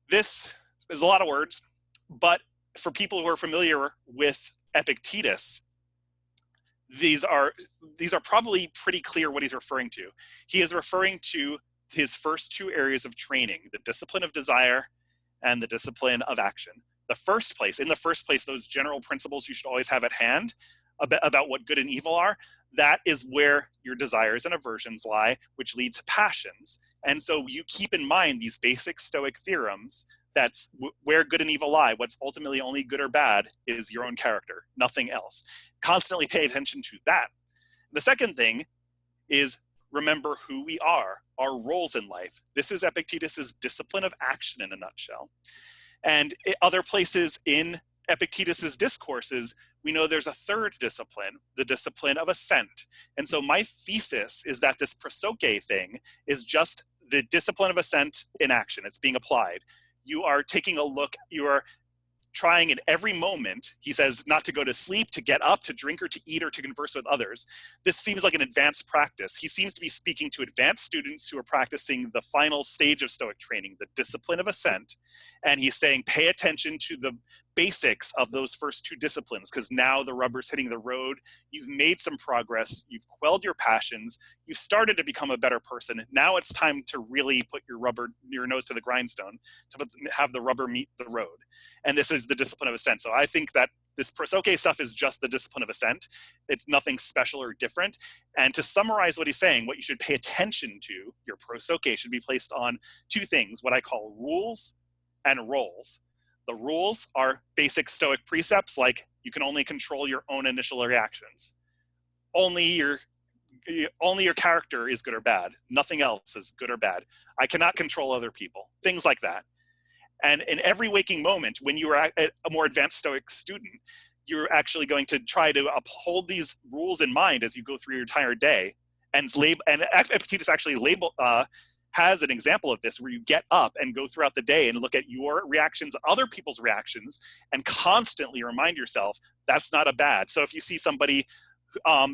this is a lot of words, but for people who are familiar with Epictetus, these are probably pretty clear what he's referring to. He is referring to his first two areas of training, the discipline of desire and the discipline of action. In the first place, those general principles you should always have at hand about what good and evil are, that is where your desires and aversions lie, which lead to passions. And so you keep in mind these basic Stoic theorems. That's where good and evil lie. What's ultimately only good or bad is your own character, nothing else. Constantly pay attention to that. The second thing is remember who we are, our roles in life. This is Epictetus's discipline of action in a nutshell. And other places in Epictetus's discourses we know there's a third discipline, the discipline of Ascent. And so my thesis is that this prosoke thing is just the discipline of Ascent in action. It's being applied. You are taking a look, you are trying in every moment, he says, not to go to sleep, to get up, to drink, or to eat, or to converse with others. This seems like an advanced practice. He seems to be speaking to advanced students who are practicing the final stage of Stoic training, the discipline of Ascent. And he's saying, pay attention to the basics of those first two disciplines, because now the rubber's hitting the road. You've made some progress. You've quelled your passions. You've started to become a better person. Now it's time to really put your nose to the grindstone, to have the rubber meet the road. And this is the discipline of Ascent. So I think that this prosoke stuff is just the discipline of Ascent. It's nothing special or different. And to summarize what he's saying, what you should pay attention to, your prosoke should be placed on two things, what I call rules and roles. The rules are basic Stoic precepts, like you can only control your own initial reactions. Only your character is good or bad. Nothing else is good or bad. I cannot control other people. Things like that. And in every waking moment, when you are a more advanced Stoic student, you're actually going to try to uphold these rules in mind as you go through your entire day. And Epictetus actually has an example of this, where you get up and go throughout the day and look at your reactions, other people's reactions, and constantly remind yourself that's not a bad. So if you see somebody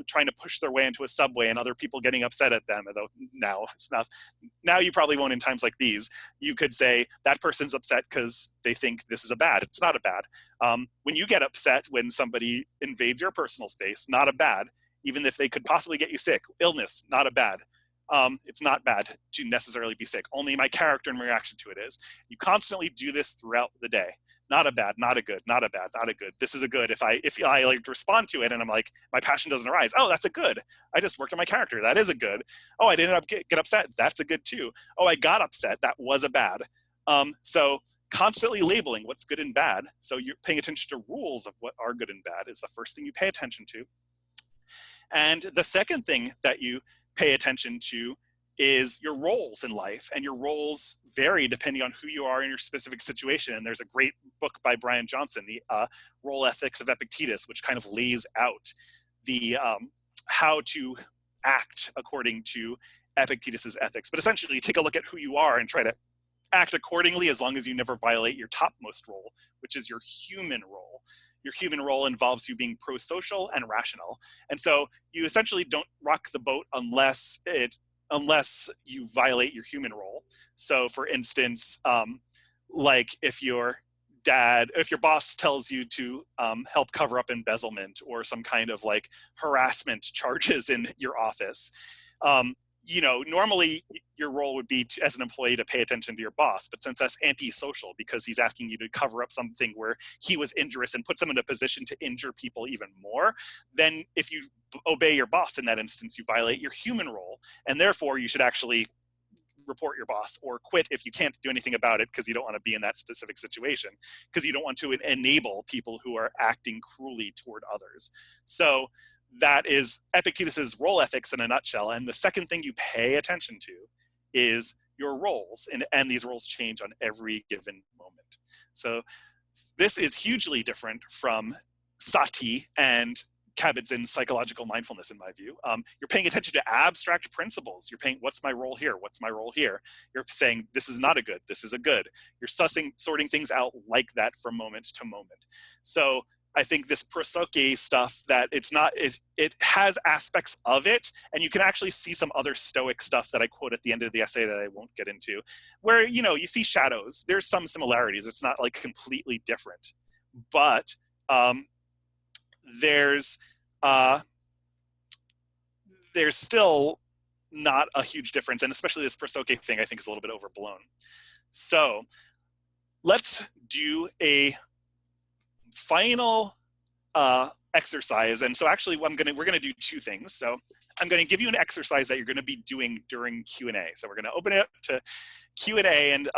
trying to push their way into a subway and other people getting upset at them, although now you probably won't in times like these, you could say that person's upset because they think this is a bad. It's not a bad. When you get upset when somebody invades your personal space, not a bad, even if they could possibly get you sick. Illness, not a bad. It's not bad to necessarily be sick. Only my character and my reaction to it is. You constantly do this throughout the day. Not a bad, not a good, not a bad, not a good. This is a good. If I like respond to it and I'm like, my passion doesn't arise. Oh, that's a good. I just worked on my character. That is a good. Oh, I didn't get upset. That's a good too. Oh, I got upset. That was a bad. So constantly labeling what's good and bad. So you're paying attention to rules of what are good and bad is the first thing you pay attention to. And the second thing that you pay attention to is your roles in life, and your roles vary depending on who you are in your specific situation. And there's a great book by Brian Johnson, the Role Ethics of Epictetus, which kind of lays out the how to act according to Epictetus's ethics. But essentially, you take a look at who you are and try to act accordingly, as long as you never violate your topmost role, which is your human role. Your human role involves you being pro-social and rational. And so you essentially don't rock the boat unless you violate your human role. So for instance, like if your boss tells you to help cover up embezzlement or some kind of like harassment charges in your office, normally your role would be as an employee to pay attention to your boss. But since that's antisocial, because he's asking you to cover up something where he was injurious and puts him in a position to injure people even more, then if you obey your boss in that instance, you violate your human role. And therefore, you should actually report your boss or quit if you can't do anything about it, because you don't want to be in that specific situation, because you don't want to enable people who are acting cruelly toward others. So that is Epictetus's role ethics in a nutshell. And the second thing you pay attention to is your roles, and these roles change on every given moment. So this is hugely different from sati and Kabat-Zinn's psychological mindfulness, in my view. You're paying attention to abstract principles. You're paying, what's my role here? What's my role here? You're saying, this is not a good, this is a good. You're sorting things out like that from moment to moment. So I think this prosoke stuff, that it has aspects of it, and you can actually see some other Stoic stuff that I quote at the end of the essay that I won't get into, where, you see shadows. There's some similarities. It's not like completely different, but there's still not a huge difference, and especially this prosoke thing I think is a little bit overblown. So let's do a final exercise. And so actually we're gonna do two things. So I'm gonna give you an exercise that you're gonna be doing during Q&A. So we're gonna open it up to Q&A, and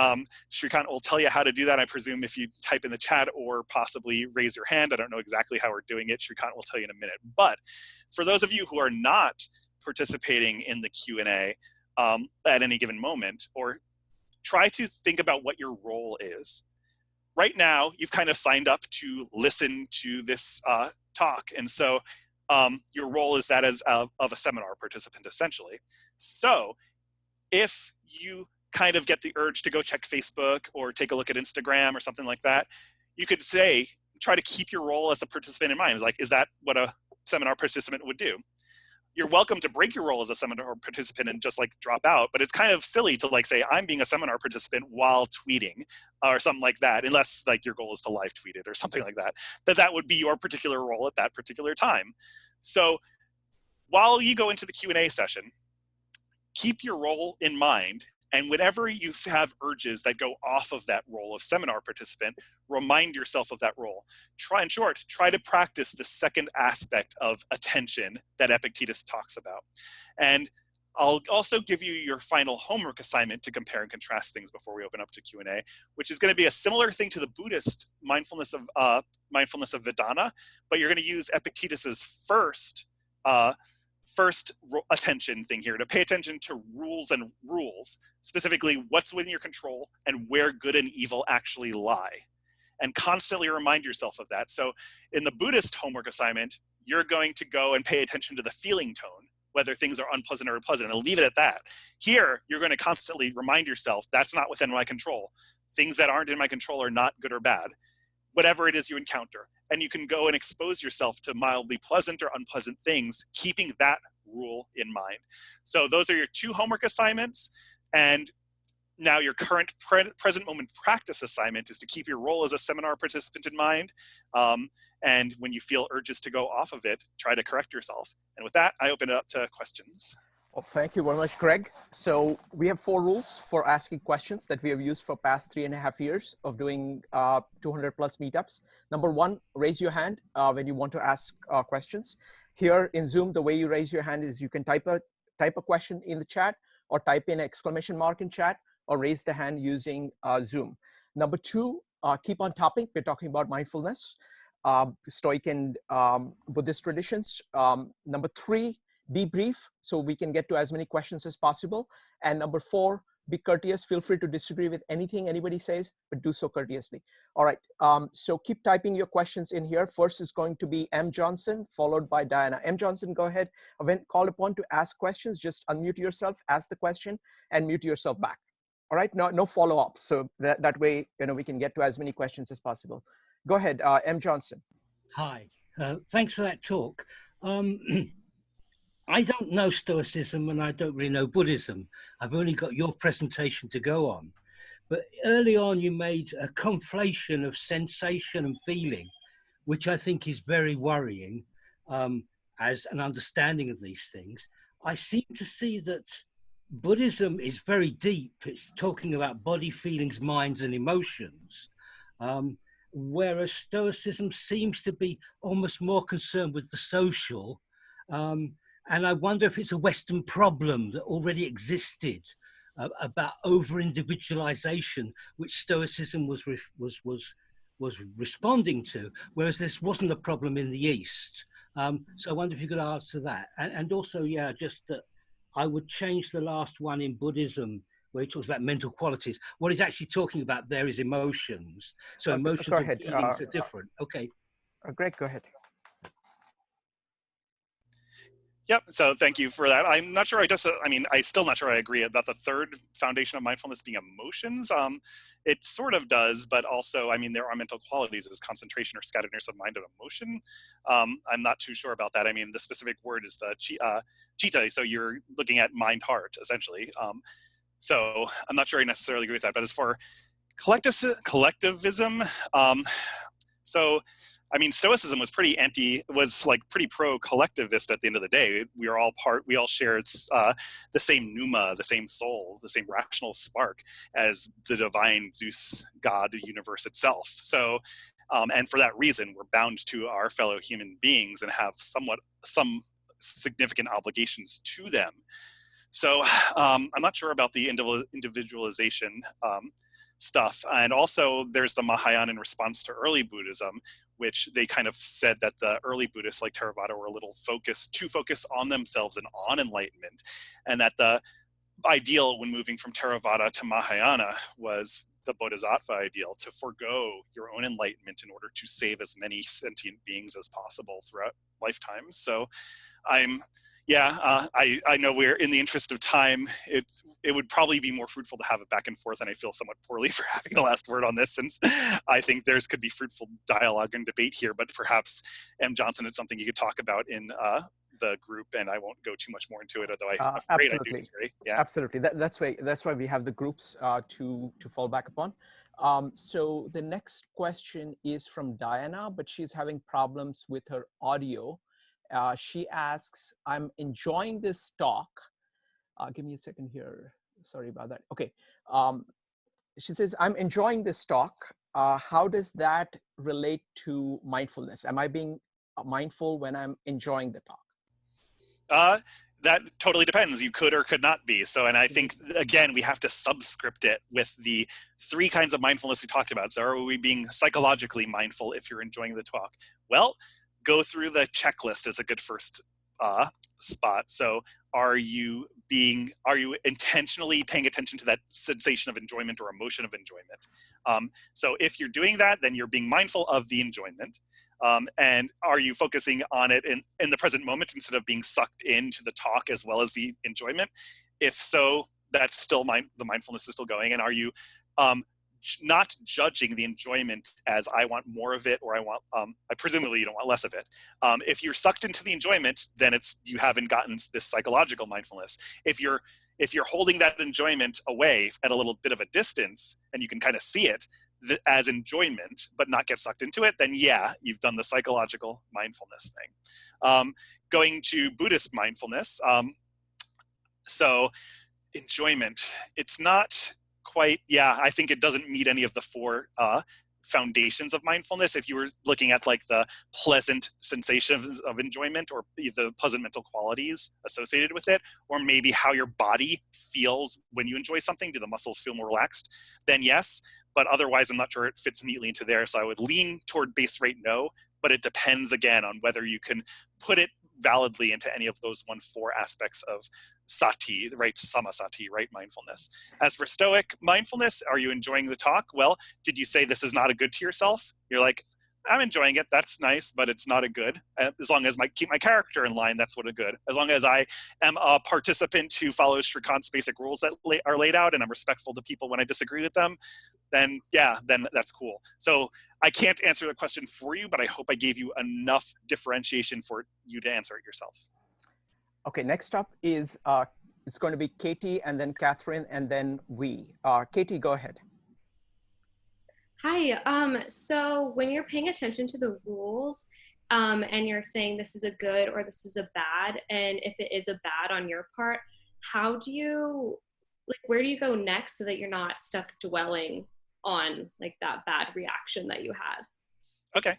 Shrikant will tell you how to do that. I presume if you type in the chat or possibly raise your hand. I don't know exactly how we're doing it. Shrikant will tell you in a minute. But for those of you who are not participating in the Q&A at any given moment, or try to think about what your role is. right now you've kind of signed up to listen to this talk. And so your role is that as of a seminar participant, essentially. So if you kind of get the urge to go check Facebook or take a look at Instagram or something like that, you could say, try to keep your role as a participant in mind. Like, is that what a seminar participant would do? You're welcome to break your role as a seminar participant and just like drop out, but it's kind of silly to like say, I'm being a seminar participant while tweeting or something like that, unless like your goal is to live tweet it or something like that, that would be your particular role at that particular time. So while you go into the Q&A session, keep your role in mind. And whenever you have urges that go off of that role of seminar participant, remind yourself of that role. Try to practice the second aspect of attention that Epictetus talks about. And I'll also give you your final homework assignment to compare and contrast things before we open up to Q&A, which is going to be a similar thing to the Buddhist mindfulness of Vedana, but you're going to use Epictetus's first attention thing here, to pay attention to rules, specifically what's within your control and where good and evil actually lie, and constantly remind yourself of that. So in the Buddhist homework assignment, you're going to go and pay attention to the feeling tone, whether things are unpleasant or pleasant, and leave it at that. Here, you're going to constantly remind yourself, that's not within my control. Things that aren't in my control are not good or bad, whatever it is you encounter. And you can go and expose yourself to mildly pleasant or unpleasant things, keeping that rule in mind. So those are your two homework assignments. And now your current present moment practice assignment is to keep your role as a seminar participant in mind. And when you feel urges to go off of it, try to correct yourself. And with that, I open it up to questions. Well, thank you very much, Greg. So we have 4 rules for asking questions that we have used for past 3.5 years of doing 200 plus meetups. Number 1, raise your hand when you want to ask questions. Here in Zoom, the way you raise your hand is you can type a question in the chat, or type in exclamation mark in chat, or raise the hand using Zoom. Number 2, keep on topic. We're talking about mindfulness, Stoic and Buddhist traditions. Number 3, be brief so we can get to as many questions as possible. And number 4, be courteous. Feel free to disagree with anything anybody says, but do so courteously. All right, so keep typing your questions in here. First is going to be M. Johnson, followed by Diana. M. Johnson, go ahead. When called upon to ask questions, just unmute yourself, ask the question, and mute yourself back. All right, no follow-up. So that way, we can get to as many questions as possible. Go ahead, M. Johnson. Hi, thanks for that talk. I don't know Stoicism and I don't really know Buddhism. I've only got your presentation to go on. But early on, you made a conflation of sensation and feeling, which I think is very worrying as an understanding of these things. I seem to see that Buddhism is very deep. It's talking about body, feelings, minds, and emotions. Whereas Stoicism seems to be almost more concerned with the social. And I wonder if it's a Western problem that already existed about over-individualization, which Stoicism was responding to, whereas this wasn't a problem in the East. So I wonder if you could answer that. And also, yeah, just that I would change the last one in Buddhism, where he talks about mental qualities. What he's actually talking about there is emotions. So emotions and feelings are different. Okay. Greg, go ahead. Yep. So thank you for that. I'm not sure I'm still not sure I agree about the third foundation of mindfulness being emotions. It sort of does, but also, there are mental qualities as concentration or scatteredness of mind and emotion. I'm not too sure about that. The specific word is the chitta. So you're looking at mind, heart, essentially. So I'm not sure I necessarily agree with that. But as for collectivism, Stoicism was pretty pretty pro-collectivist at the end of the day. We all share the same pneuma, the same soul, the same rational spark as the divine Zeus, God, the universe itself. So, and for that reason, we're bound to our fellow human beings and have some significant obligations to them. So I'm not sure about the individualization stuff. And also there's the Mahayana in response to early Buddhism, which they kind of said that the early Buddhists like Theravada were a little too focused on themselves and on enlightenment. And that the ideal when moving from Theravada to Mahayana was the bodhisattva ideal, to forego your own enlightenment in order to save as many sentient beings as possible throughout lifetimes. So I know we're in the interest of time. It would probably be more fruitful to have it back and forth, and I feel somewhat poorly for having the last word on this, since I think could be fruitful dialogue and debate here. But perhaps, M. Johnson, it's something you could talk about in the group, and I won't go too much more into it. Although I'm afraid I do disagree. Yeah, absolutely. That's why we have the groups to fall back upon. So the next question is from Diana, but she's having problems with her audio. She asks, I'm enjoying this talk. Give me a second here. Sorry about that. Okay. She says, I'm enjoying this talk. How does that relate to mindfulness? Am I being mindful when I'm enjoying the talk? That totally depends. You could or could not be. So, and I think, again, we have to subscript it with the 3 kinds of mindfulness we talked about. So are we being psychologically mindful if you're enjoying the talk? Well, go through the checklist as a good first spot. So are you intentionally paying attention to that sensation of enjoyment or emotion of enjoyment? So if you're doing that, then you're being mindful of the enjoyment. And are you focusing on it in the present moment instead of being sucked into the talk as well as the enjoyment? If so, that's still the mindfulness is still going. And are you not judging the enjoyment as I want more of it, or I presumably you don't want less of it. If you're sucked into the enjoyment, then you haven't gotten this psychological mindfulness. If you're holding that enjoyment away at a little bit of a distance, and you can kind of see it as enjoyment, but not get sucked into it, then yeah, you've done the psychological mindfulness thing. Going to Buddhist mindfulness. So enjoyment, it's not quite, I think it doesn't meet any of the 4 foundations of mindfulness. If you were looking at like the pleasant sensations of enjoyment, or the pleasant mental qualities associated with it, or maybe how your body feels when you enjoy something, do the muscles feel more relaxed? Then yes, but otherwise I'm not sure it fits neatly into there. So I would lean toward base rate no, but it depends again on whether you can put it validly into any of those 4 aspects of sati, right? Samasati, right? Mindfulness. As for Stoic mindfulness, are you enjoying the talk? Well, did you say this is not a good to yourself? You're like, I'm enjoying it. That's nice, but it's not a good. As long as I keep my character in line, that's what a good. As long as I am a participant who follows Shrikant's basic rules that are laid out, and I'm respectful to people when I disagree with them, then that's cool. So I can't answer the question for you, but I hope I gave you enough differentiation for you to answer it yourself. Okay, next up is, it's going to be Katie, and then Catherine, and then we. Katie, go ahead. Hi, so when you're paying attention to the rules, and you're saying this is a good or this is a bad, and if it is a bad on your part, where do you go next so that you're not stuck dwelling on like that bad reaction that you had? Okay.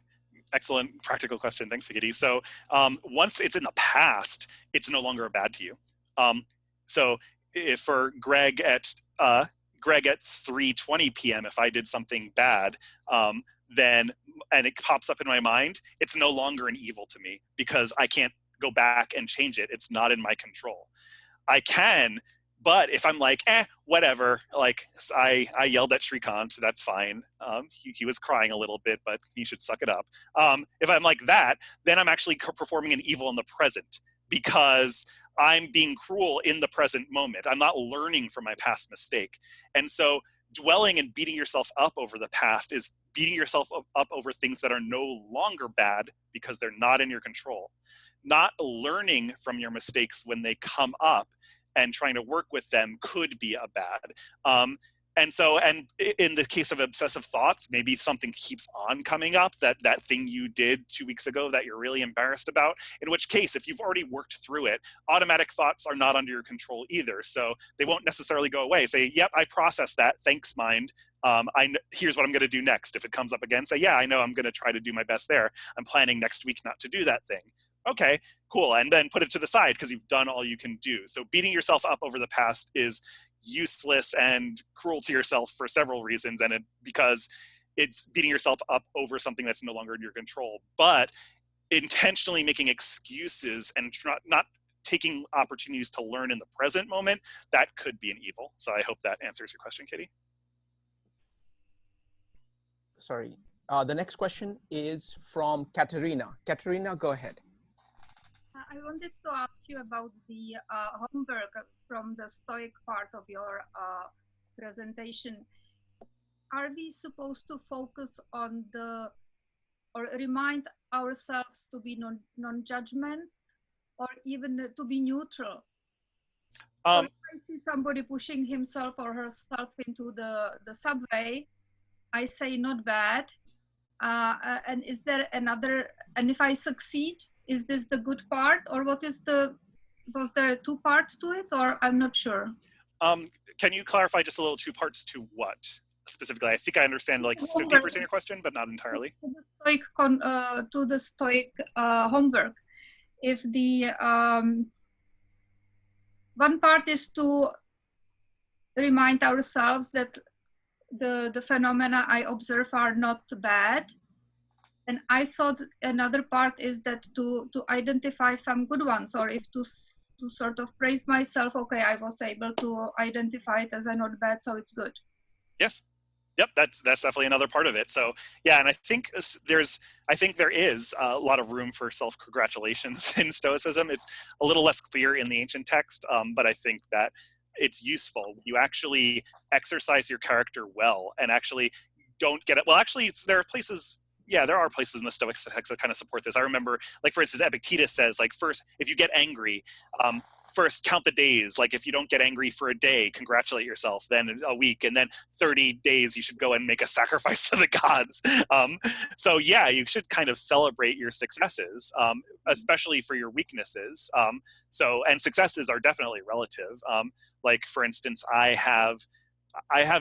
Excellent practical question. Thanks, Kitty. So once it's in the past, it's no longer a bad to you. So if for Greg at 3:20 p.m., if I did something bad, then and it pops up in my mind, it's no longer an evil to me because I can't go back and change it. It's not in my control. I can. But if I'm like, whatever, like I yelled at Shrikant, that's fine. He was crying a little bit, but he should suck it up. If I'm like that, then I'm actually performing an evil in the present because I'm being cruel in the present moment. I'm not learning from my past mistake. And so dwelling and beating yourself up over the past is beating yourself up over things that are no longer bad because they're not in your control. Not learning from your mistakes when they come up and trying to work with them could be a bad. And in the case of obsessive thoughts, maybe something keeps on coming up, that thing you did 2 weeks ago that you're really embarrassed about, in which case, if you've already worked through it, automatic thoughts are not under your control either. So they won't necessarily go away. Say, yep, I processed that. Thanks, mind. Here's what I'm going to do next. If it comes up again, say, yeah, I know I'm going to try to do my best there. I'm planning next week not to do that thing. Okay, cool. And then put it to the side because you've done all you can do. So beating yourself up over the past is useless and cruel to yourself for several reasons. And because it's beating yourself up over something that's no longer in your control. But intentionally making excuses and not taking opportunities to learn in the present moment, that could be an evil. So I hope that answers your question, Katie. sorry. The next question is from Katerina. Katerina, go ahead. I wanted to ask you about the homework from the Stoic part of your presentation. Are we supposed to focus on or remind ourselves to be non-judgment, or even to be neutral? So if I see somebody pushing himself or herself into the subway, I say not bad. And is there another, and if I succeed, is this the good part, or was there two parts to it, or I'm not sure? Can you clarify just a little, two parts to what specifically? I think I understand like 50% of your question, but not entirely. To the Stoic homework. If the one part is to remind ourselves that the phenomena I observe are not bad, and I thought another part is that to identify some good ones, or if to sort of praise myself, okay, I was able to identify it as a not bad, so it's good. Yes. Yep, that's definitely another part of it. So yeah, and I think there is a lot of room for self-congratulations in Stoicism. It's a little less clear in the ancient text, but I think that it's useful. You actually exercise your character well, and actually don't get it. Well, actually, there are places. Yeah, there are places in the Stoic text that kind of support this. I remember, like for instance, Epictetus says, like first, if you get angry, first count the days. Like if you don't get angry for a day, congratulate yourself. Then a week, and then 30 days, you should go and make a sacrifice to the gods. So yeah, you should kind of celebrate your successes, especially for your weaknesses. And successes are definitely relative. Like for instance, I have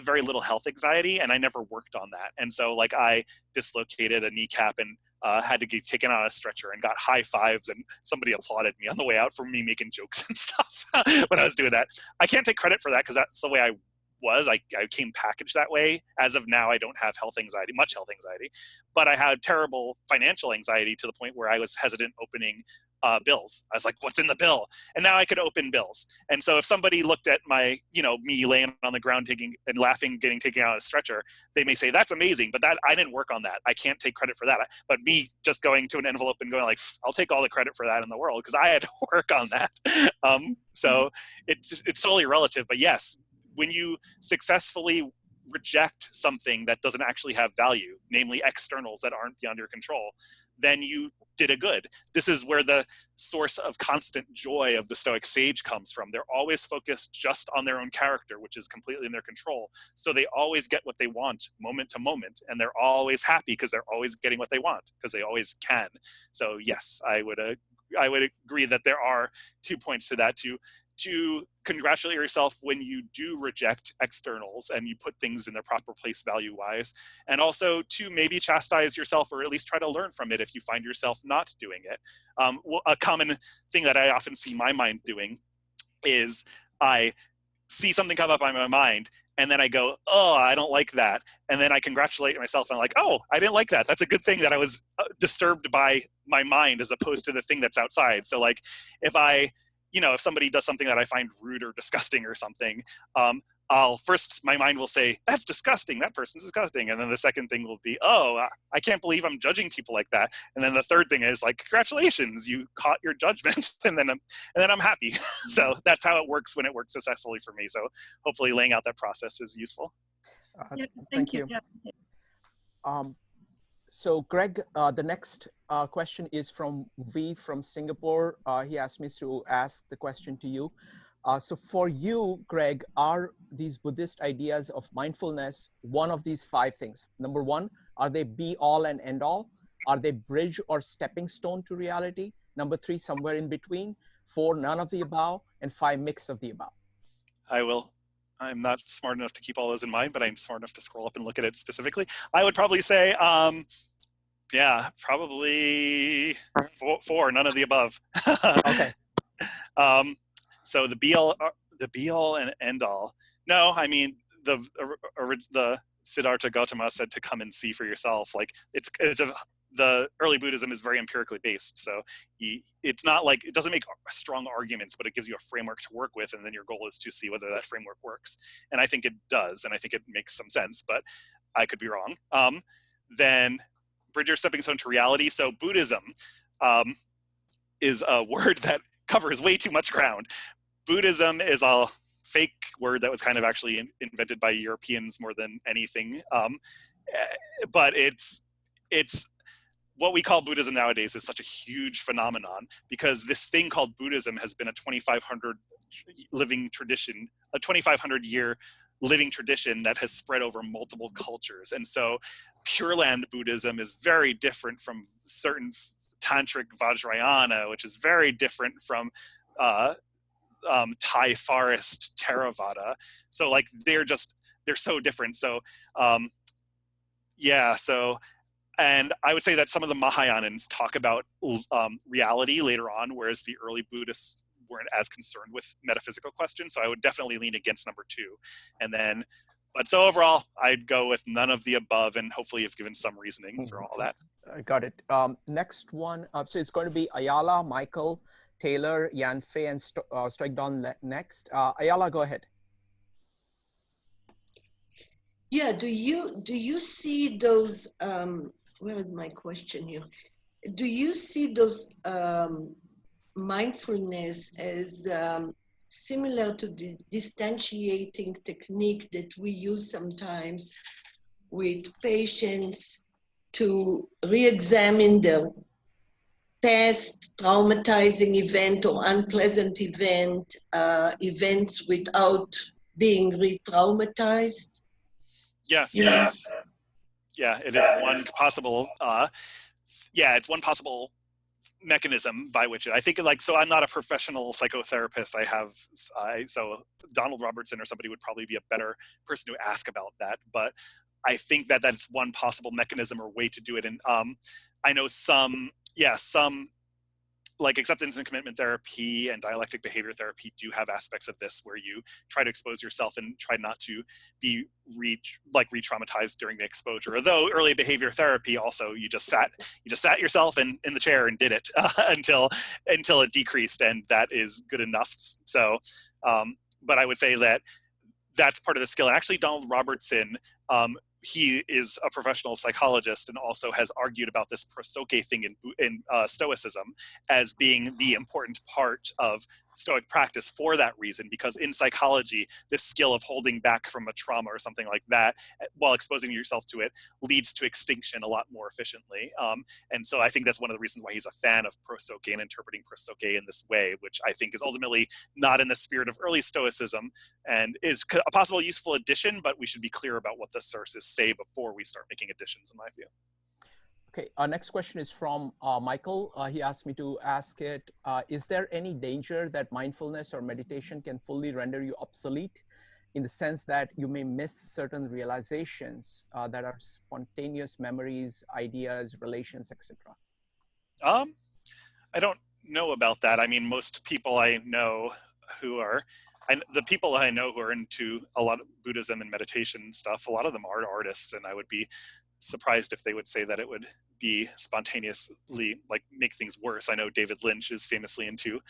very little health anxiety, and I never worked on that. And so like I dislocated a kneecap and had to get taken on a stretcher, and got high fives, and somebody applauded me on the way out for me making jokes and stuff when I was doing that. I can't take credit for that because that's the way I was. I came packaged that way. As of now, I don't have much health anxiety, but I had terrible financial anxiety to the point where I was hesitant opening bills. I was like, what's in the bill? And now I could open bills. And so if somebody looked at my, me laying on the ground and laughing, getting taken out of a stretcher, they may say, that's amazing, but that I didn't work on that. I can't take credit for that. But me just going to an envelope and going like, I'll take all the credit for that in the world because I had to work on that. So it's totally relative. But yes, when you successfully reject something that doesn't actually have value, namely externals that aren't beyond your control, then you did a good. This is where the source of constant joy of the Stoic sage comes from. They're always focused just on their own character, which is completely in their control. So they always get what they want moment to moment, and they're always happy because they're always getting what they want because they always can. So yes, I would agree that there are 2 points to that. To congratulate yourself when you do reject externals and you put things in their proper place value-wise, and also to maybe chastise yourself or at least try to learn from it if you find yourself not doing it. A common thing that I often see my mind doing is I see something come up in my mind, and then I go, oh, I don't like that. And then I congratulate myself, and I'm like, oh, I didn't like that. That's a good thing that I was disturbed by my mind as opposed to the thing that's outside. So like if somebody does something that I find rude or disgusting or something, my mind will say, that's disgusting. That person's disgusting. And then the second thing will be, oh, I can't believe I'm judging people like that. And then the third thing is like, congratulations, you caught your judgment. and then I'm happy. So that's how it works when it works successfully for me. So hopefully laying out that process is useful. Thank you. So Greg, the next question is from V from Singapore. He asked me to ask the question to you. So for you, Greg, are these Buddhist ideas of mindfulness one of these 5 things? Number 1, are they be all and end all? Are they bridge or stepping stone to reality? Number 3, somewhere in between? 4, none of the above? And 5, mix of the above? I'm not smart enough to keep all those in mind, but I'm smart enough to scroll up and look at it specifically. I would probably say, probably 4, none of the above. Okay. So the be all and end all. No, I mean the Siddhartha Gautama said to come and see for yourself. Like the early Buddhism is very empirically based. So it's not like, it doesn't make strong arguments, but it gives you a framework to work with. And then your goal is to see whether that framework works. And I think it does. And I think it makes some sense, but I could be wrong. then bridge your stepping stone to reality. So Buddhism is a word that covers way too much ground. Buddhism is a fake word that was kind of actually invented by Europeans more than anything. But it's what we call Buddhism nowadays is such a huge phenomenon because this thing called Buddhism has been a 2,500 year living tradition that has spread over multiple cultures. And so Pure Land Buddhism is very different from certain Tantric Vajrayana, which is very different from Thai forest Theravada. So like they're so different. So and I would say that some of the Mahayans talk about reality later on, whereas the early Buddhists weren't as concerned with metaphysical questions. So I would definitely lean against number 2. But so overall, I'd go with none of the above, and hopefully you've given some reasoning for all that. I got it. Next one, so it's going to be Ayala, Michael, Taylor, Yanfei, and Stoic Dawn next. Ayala, go ahead. Yeah, do you see those, where is my question here? Do you see those mindfulness as similar to the distantiating technique that we use sometimes with patients to re-examine their past traumatizing event or unpleasant events without being re-traumatized? Yes. Yeah, it is one possible. It's one possible mechanism by which I think so I'm not a professional psychotherapist. So Donald Robertson or somebody would probably be a better person to ask about that. But I think that that's one possible mechanism or way to do it. And I know some like acceptance and commitment therapy and dialectic behavior therapy do have aspects of this where you try to expose yourself and try not to be re-traumatized during the exposure. Although early behavior therapy also, you just sat yourself in the chair and did it until it decreased, and that is good enough. So, but I would say that that's part of the skill. And actually, Donald Robertson, he is a professional psychologist and also has argued about this prosoke thing in Stoicism as being the important part of Stoic practice for that reason, because in psychology, this skill of holding back from a trauma or something like that while exposing yourself to it leads to extinction a lot more efficiently. And so I think that's one of the reasons why he's a fan of prosoke and interpreting prosoke in this way, which I think is ultimately not in the spirit of early Stoicism and is a possible useful addition, but we should be clear about what the sources say before we start making additions, in my view. Okay, our next question is from Michael. He asked me to ask it, is there any danger that mindfulness or meditation can fully render you obsolete in the sense that you may miss certain realizations that are spontaneous memories, ideas, relations, etc.? I don't know about that. I mean, most people I know the people I know who are into a lot of Buddhism and meditation stuff, a lot of them are artists, and I would be surprised if they would say that it would be spontaneously make things worse. I know David Lynch is famously into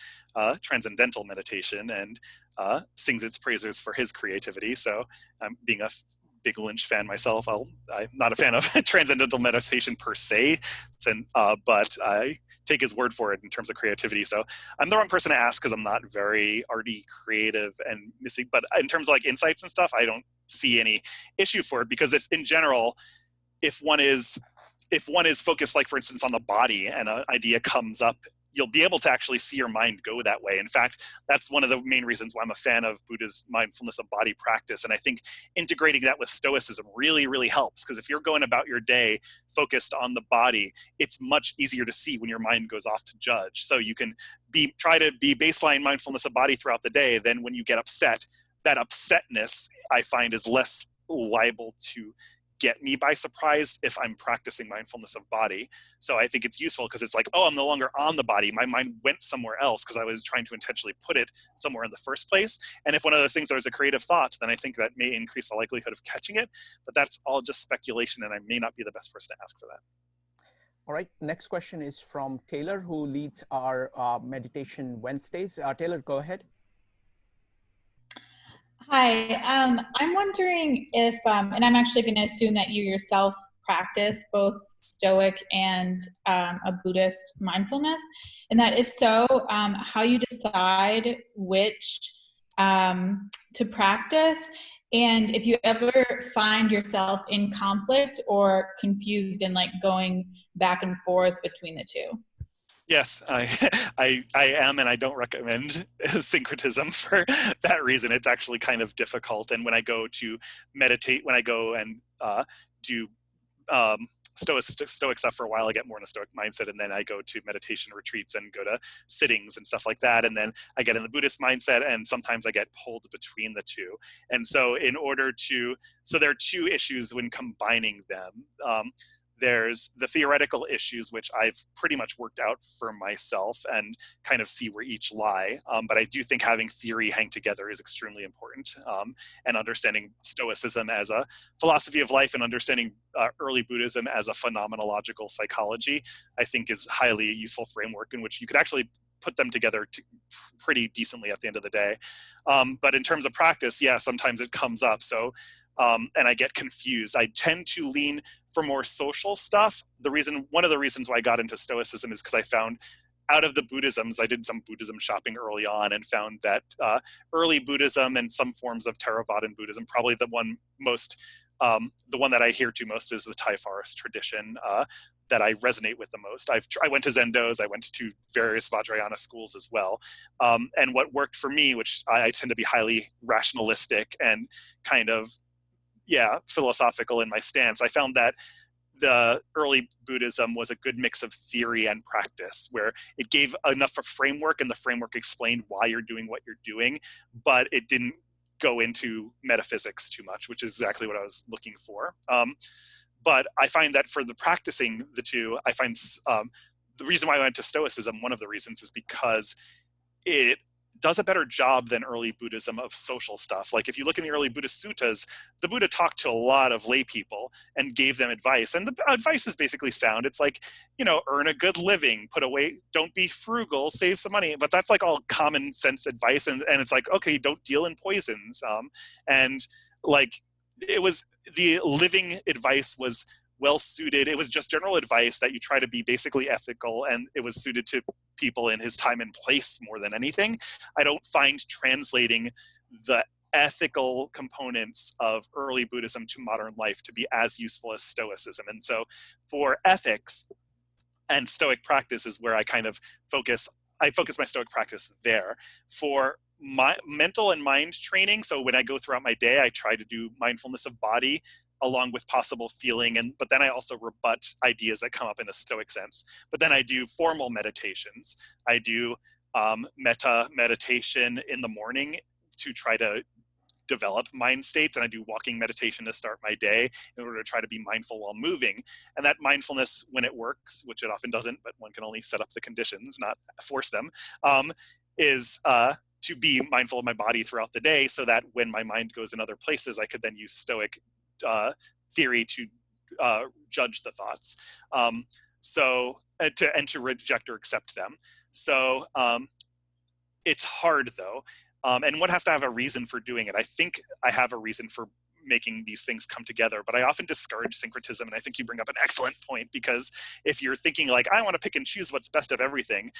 transcendental meditation and sings its praises for his creativity. So being a big Lynch fan myself, I'm not a fan of transcendental meditation per se, but I take his word for it in terms of creativity. So I'm the wrong person to ask because I'm not very arty, creative, and missing. But in terms of insights and stuff, I don't see any issue for it, because if in general, if one is focused, for instance, on the body and an idea comes up, you'll be able to actually see your mind go that way. In fact, that's one of the main reasons why I'm a fan of Buddha's mindfulness of body practice. And I think integrating that with Stoicism really, really helps, because if you're going about your day focused on the body, it's much easier to see when your mind goes off to judge. So you can try to be baseline mindfulness of body throughout the day. Then when you get upset, that upsetness I find is less liable to get me by surprise if I'm practicing mindfulness of body. So I think it's useful because it's I'm no longer on the body. My mind went somewhere else because I was trying to intentionally put it somewhere in the first place. And if one of those things was a creative thought, then I think that may increase the likelihood of catching it. But that's all just speculation, and I may not be the best person to ask for that. All right, next question is from Taylor, who leads our Meditation Wednesdays. Taylor, go ahead. Hi, I'm wondering if, and I'm actually going to assume that you yourself practice both Stoic and a Buddhist mindfulness? And that if so, how you decide which to practice, and if you ever find yourself in conflict or confused and like going back and forth between the two. Yes, I am, and I don't recommend syncretism for that reason. It's actually kind of difficult. And when I go to meditate, when I go and do Stoic stuff for a while, I get more in a Stoic mindset, and then I go to meditation retreats and go to sittings and stuff like that. And then I get in the Buddhist mindset, and sometimes I get pulled between the two. And so so there are two issues when combining them. There's the theoretical issues, which I've pretty much worked out for myself and kind of see where each lie. But I do think having theory hang together is extremely important. And understanding Stoicism as a philosophy of life and understanding early Buddhism as a phenomenological psychology, I think is highly useful framework in which you could actually put them together pretty decently at the end of the day. But in terms of practice, yeah, sometimes it comes up. So, and I get confused. I tend to lean for more social stuff. One of the reasons why I got into Stoicism is because I found out of the Buddhisms, I did some Buddhism shopping early on and found that early Buddhism and some forms of Theravadan Buddhism, probably the one that I hear to most is the Thai forest tradition that I resonate with the most. I went to Zendos, I went to various Vajrayana schools as well. And what worked for me, which I tend to be highly rationalistic and kind of philosophical in my stance, I found that the early Buddhism was a good mix of theory and practice, where it gave enough of a framework and the framework explained why you're doing what you're doing, but it didn't go into metaphysics too much, which is exactly what I was looking for. But I find that for the practicing the two, I find the reason why I went to Stoicism, one of the reasons, is because it does a better job than early Buddhism of social stuff. Like if you look in the early Buddhist suttas, the Buddha talked to a lot of lay people and gave them advice. And the advice is basically sound. It's like, earn a good living, put away, don't be frugal, save some money. But that's like all common sense advice. And it's like, okay, don't deal in poisons. And like the living advice was well suited. It was just general advice that you try to be basically ethical, and it was suited to people in his time and place more than anything. I don't find translating the ethical components of early Buddhism to modern life to be as useful as Stoicism. And so for ethics and Stoic practice is where I kind of focus my Stoic practice there. For my mental and mind training, so when I go throughout my day, I try to do mindfulness of body along with possible feeling, but then I also rebut ideas that come up in a Stoic sense. But then I do formal meditations. I do metta meditation in the morning to try to develop mind states, and I do walking meditation to start my day in order to try to be mindful while moving. And that mindfulness, when it works, which it often doesn't, but one can only set up the conditions, not force them, is to be mindful of my body throughout the day, so that when my mind goes in other places, I could then use Stoic theory to judge the thoughts, to reject or accept them. So it's hard though, and one has to have a reason for doing it. I think I have a reason for making these things come together, but I often discourage syncretism, and I think you bring up an excellent point, because if you're thinking like, I want to pick and choose what's best of everything,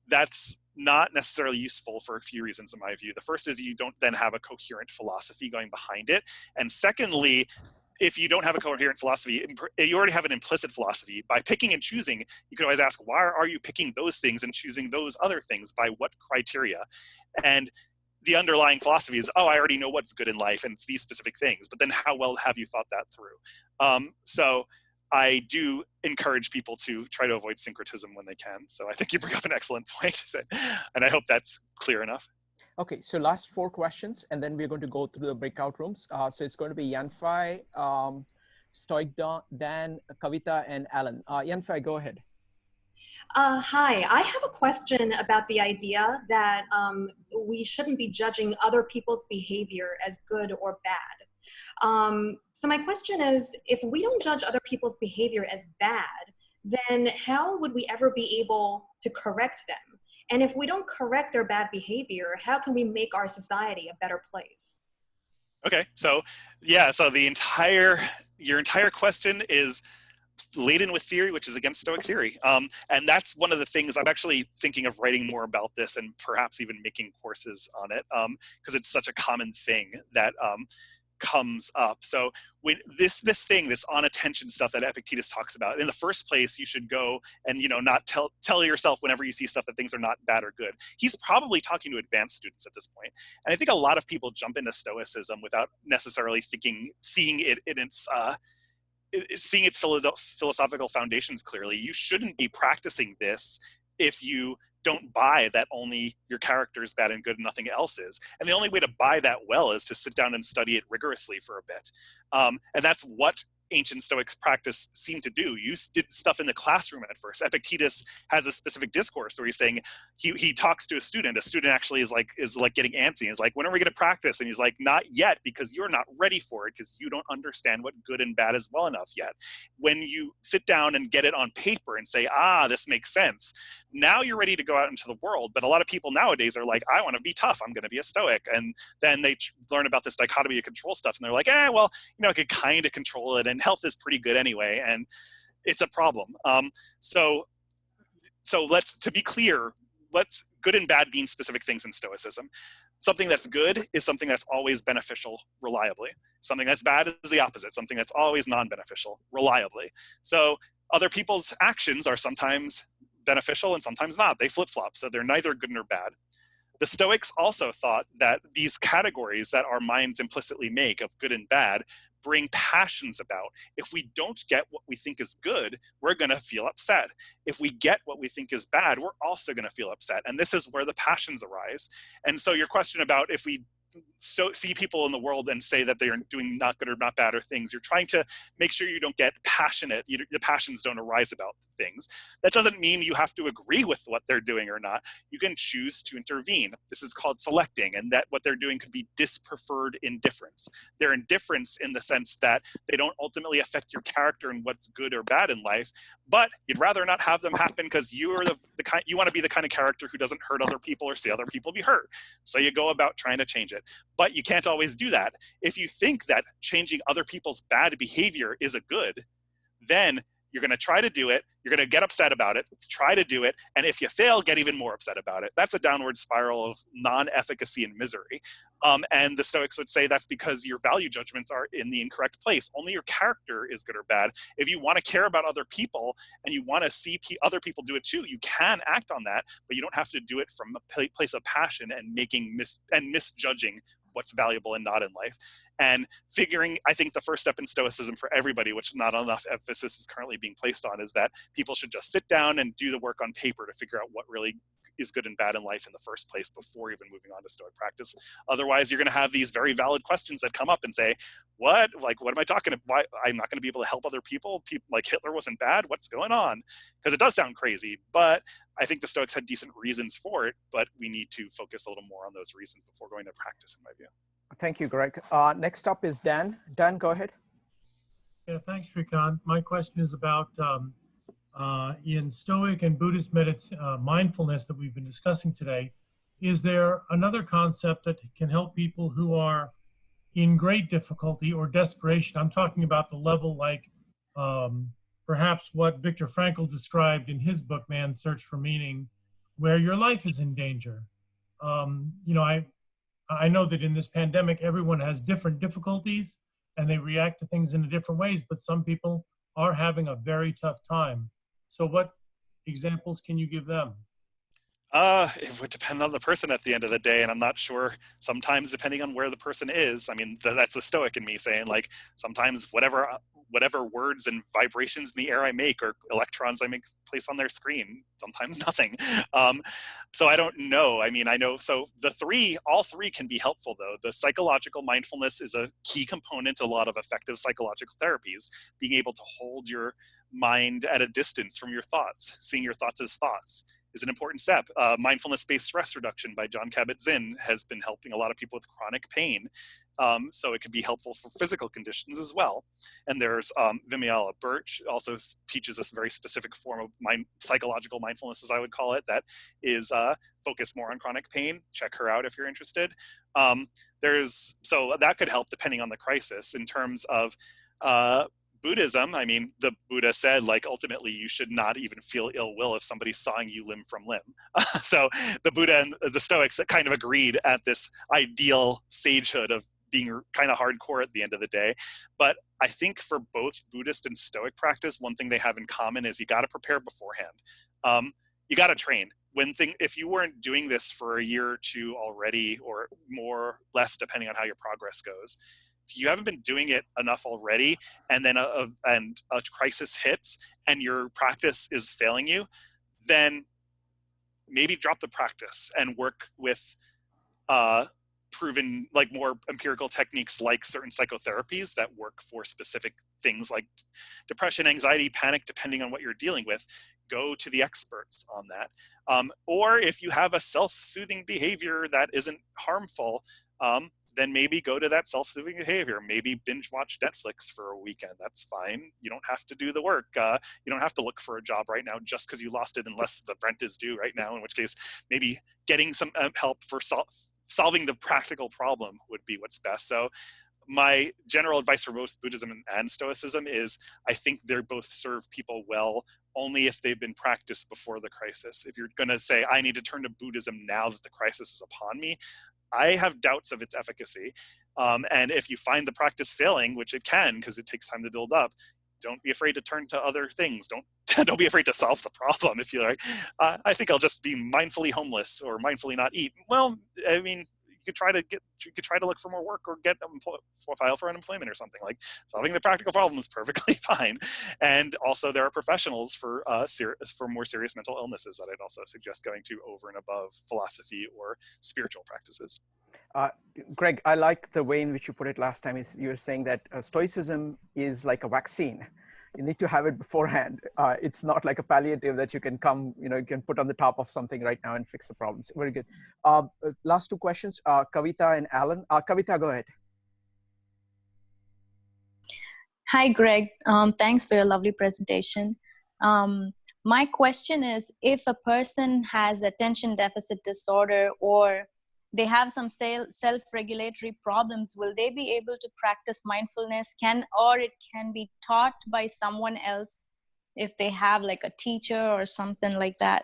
that's not necessarily useful for a few reasons in my view. The first is you don't then have a coherent philosophy going behind it. And secondly, if you don't have a coherent philosophy, you already have an implicit philosophy. By picking and choosing, you can always ask, why are you picking those things and choosing those other things? By what criteria? And the underlying philosophy is, I already know what's good in life and it's these specific things, but then how well have you thought that through? So I do encourage people to try to avoid syncretism when they can. So I think you bring up an excellent point, and I hope that's clear enough. Okay, so last 4 questions, and then we're going to go through the breakout rooms. So it's going to be Yanfei, Stoic Dan, Kavita, and Alan. Yanfei, go ahead. Hi, I have a question about the idea that we shouldn't be judging other people's behavior as good or bad. So my question is, if we don't judge other people's behavior as bad, then how would we ever be able to correct them? And if we don't correct their bad behavior, how can we make our society a better place? Okay, so yeah, so your entire question is laden with theory, which is against Stoic theory. And that's one of the things I'm actually thinking of writing more about this, and perhaps even making courses on it, because it's such a common thing that comes up. So when this on attention stuff that Epictetus talks about, in the first place, you should go and not tell yourself whenever you see stuff that things are not bad or good. He's probably talking to advanced students at this point. And I think a lot of people jump into Stoicism without necessarily seeing it in its seeing its philosophical foundations clearly. You shouldn't be practicing this if you don't buy that only your character is bad and good and nothing else is. And the only way to buy that well is to sit down and study it rigorously for a bit. And that's what ancient Stoics practice seemed to do. You did stuff in the classroom at first. Epictetus has a specific discourse where he's saying, he talks to a student actually is like getting antsy. He's like, when are we going to practice? And he's like, not yet, because you're not ready for it, because you don't understand what good and bad is well enough yet. When you sit down and get it on paper and say, this makes sense, now you're ready to go out into the world. But a lot of people nowadays are like, I want to be tough, I'm going to be a Stoic. And then they learn about this dichotomy of control stuff, and they're like, well, I could kind of control it, and health is pretty good anyway, and it's a problem. So to be clear, let's good and bad mean specific things in Stoicism. Something that's good is something that's always beneficial reliably. Something that's bad is the opposite, something that's always non-beneficial reliably. So other people's actions are sometimes beneficial and sometimes not. They flip-flop, so they're neither good nor bad. The Stoics also thought that these categories that our minds implicitly make of good and bad bring passions about. If we don't get what we think is good, we're going to feel upset. If we get what we think is bad, we're also going to feel upset. And this is where the passions arise. And so your question about if we see people in the world and say that they are doing not good or not bad or things, you're trying to make sure you don't get passionate. The passions don't arise about things. That doesn't mean you have to agree with what they're doing or not. You can choose to intervene. This is called selecting, and that what they're doing could be dispreferred indifference. They're indifference in the sense that they don't ultimately affect your character and what's good or bad in life, but you'd rather not have them happen because you are the kind, you want to be the kind of character who doesn't hurt other people or see other people be hurt. So you go about trying to change it. But you can't always do that. If you think that changing other people's bad behavior is a good, then you're going to try to do it. You're going to get upset about it, try to do it. And if you fail, get even more upset about it. That's a downward spiral of non-efficacy and misery. And the Stoics would say that's because your value judgments are in the incorrect place. Only your character is good or bad. If you want to care about other people and you want to see other people do it too, you can act on that, but you don't have to do it from a place of passion and misjudging what's valuable and not in life. And figuring, I think the first step in Stoicism for everybody, which not enough emphasis is currently being placed on, is that people should just sit down and do the work on paper to figure out what really is good and bad in life in the first place before even moving on to Stoic practice. Otherwise, you're going to have these very valid questions that come up and say, what am I talking about? Why I'm not going to be able to help other people? People like Hitler wasn't bad. What's going on? Because it does sound crazy, but I think the Stoics had decent reasons for it, but we need to focus a little more on those reasons before going to practice, in my view. Thank you, Greg. Next up is Dan. Dan, go ahead. Yeah, thanks, Shrikant. My question is about in Stoic and Buddhist mindfulness that we've been discussing today. Is there another concept that can help people who are in great difficulty or desperation? I'm talking about the level like perhaps what Viktor Frankl described in his book, Man's Search for Meaning, where your life is in danger. I know that in this pandemic, everyone has different difficulties and they react to things in different ways, but some people are having a very tough time. So what examples can you give them? It would depend on the person at the end of the day, and I'm not sure. Sometimes, depending on where the person is, I mean, that's the Stoic in me saying, like, sometimes whatever words and vibrations in the air I make or electrons I make place on their screen, sometimes nothing. So I don't know. I mean, I know. So all three can be helpful, though. The psychological mindfulness is a key component to a lot of effective psychological therapies, being able to hold your mind at a distance from your thoughts, seeing your thoughts as thoughts. is an important step. Mindfulness-based stress reduction by Jon Kabat-Zinn has been helping a lot of people with chronic pain. So it could be helpful for physical conditions as well. And there's Vimayala Birch also teaches us a very specific form of psychological mindfulness, as I would call it, that is focused more on chronic pain. Check her out if you're interested. So that could help depending on the crisis. In terms of Buddhism, I mean, the Buddha said, like, ultimately you should not even feel ill will if somebody's sawing you limb from limb. So the Buddha and the Stoics kind of agreed at this ideal sagehood of being kind of hardcore at the end of the day. But I think for both Buddhist and Stoic practice, one thing they have in common is you got to prepare beforehand. You got to train. If you weren't doing this for a year or two already, or more, less, depending on how your progress goes, if you haven't been doing it enough already, and then a crisis hits and your practice is failing you, then maybe drop the practice and work with proven, like, more empirical techniques, like certain psychotherapies that work for specific things like depression, anxiety, panic, depending on what you're dealing with. Go to the experts on that. Or if you have a self-soothing behavior that isn't harmful, then maybe go to that self-soothing behavior. Maybe binge watch Netflix for a weekend. That's fine. You don't have to do the work. You don't have to look for a job right now just because you lost it, unless the rent is due right now, in which case maybe getting some help for solving the practical problem would be what's best. So my general advice for both Buddhism and Stoicism is, I think they both serve people well only if they've been practiced before the crisis. If you're going to say, I need to turn to Buddhism now that the crisis is upon me, I have doubts of its efficacy. And if you find the practice failing, which it can, because it takes time to build up, don't be afraid to turn to other things. Don't be afraid to solve the problem. If you're like, I think I'll just be mindfully homeless or mindfully not eat. Well, I mean, you could try to look for more work, or file for unemployment or something. Like, solving the practical problem is perfectly fine. And also there are professionals for more serious mental illnesses that I'd also suggest going to over and above philosophy or spiritual practices. Greg, I like the way in which you put it last time. Is you're saying that Stoicism is like a vaccine. You need to have it beforehand. It's not like a palliative that you can you can put on the top of something right now and fix the problems. Very good. Last two questions, Kavita and Alan. Kavita, go ahead. Hi, Greg. Thanks for your lovely presentation. My question is, if a person has attention deficit disorder, or they have some self-regulatory problems, will they be able to practice mindfulness? Or it can be taught by someone else if they have like a teacher or something like that?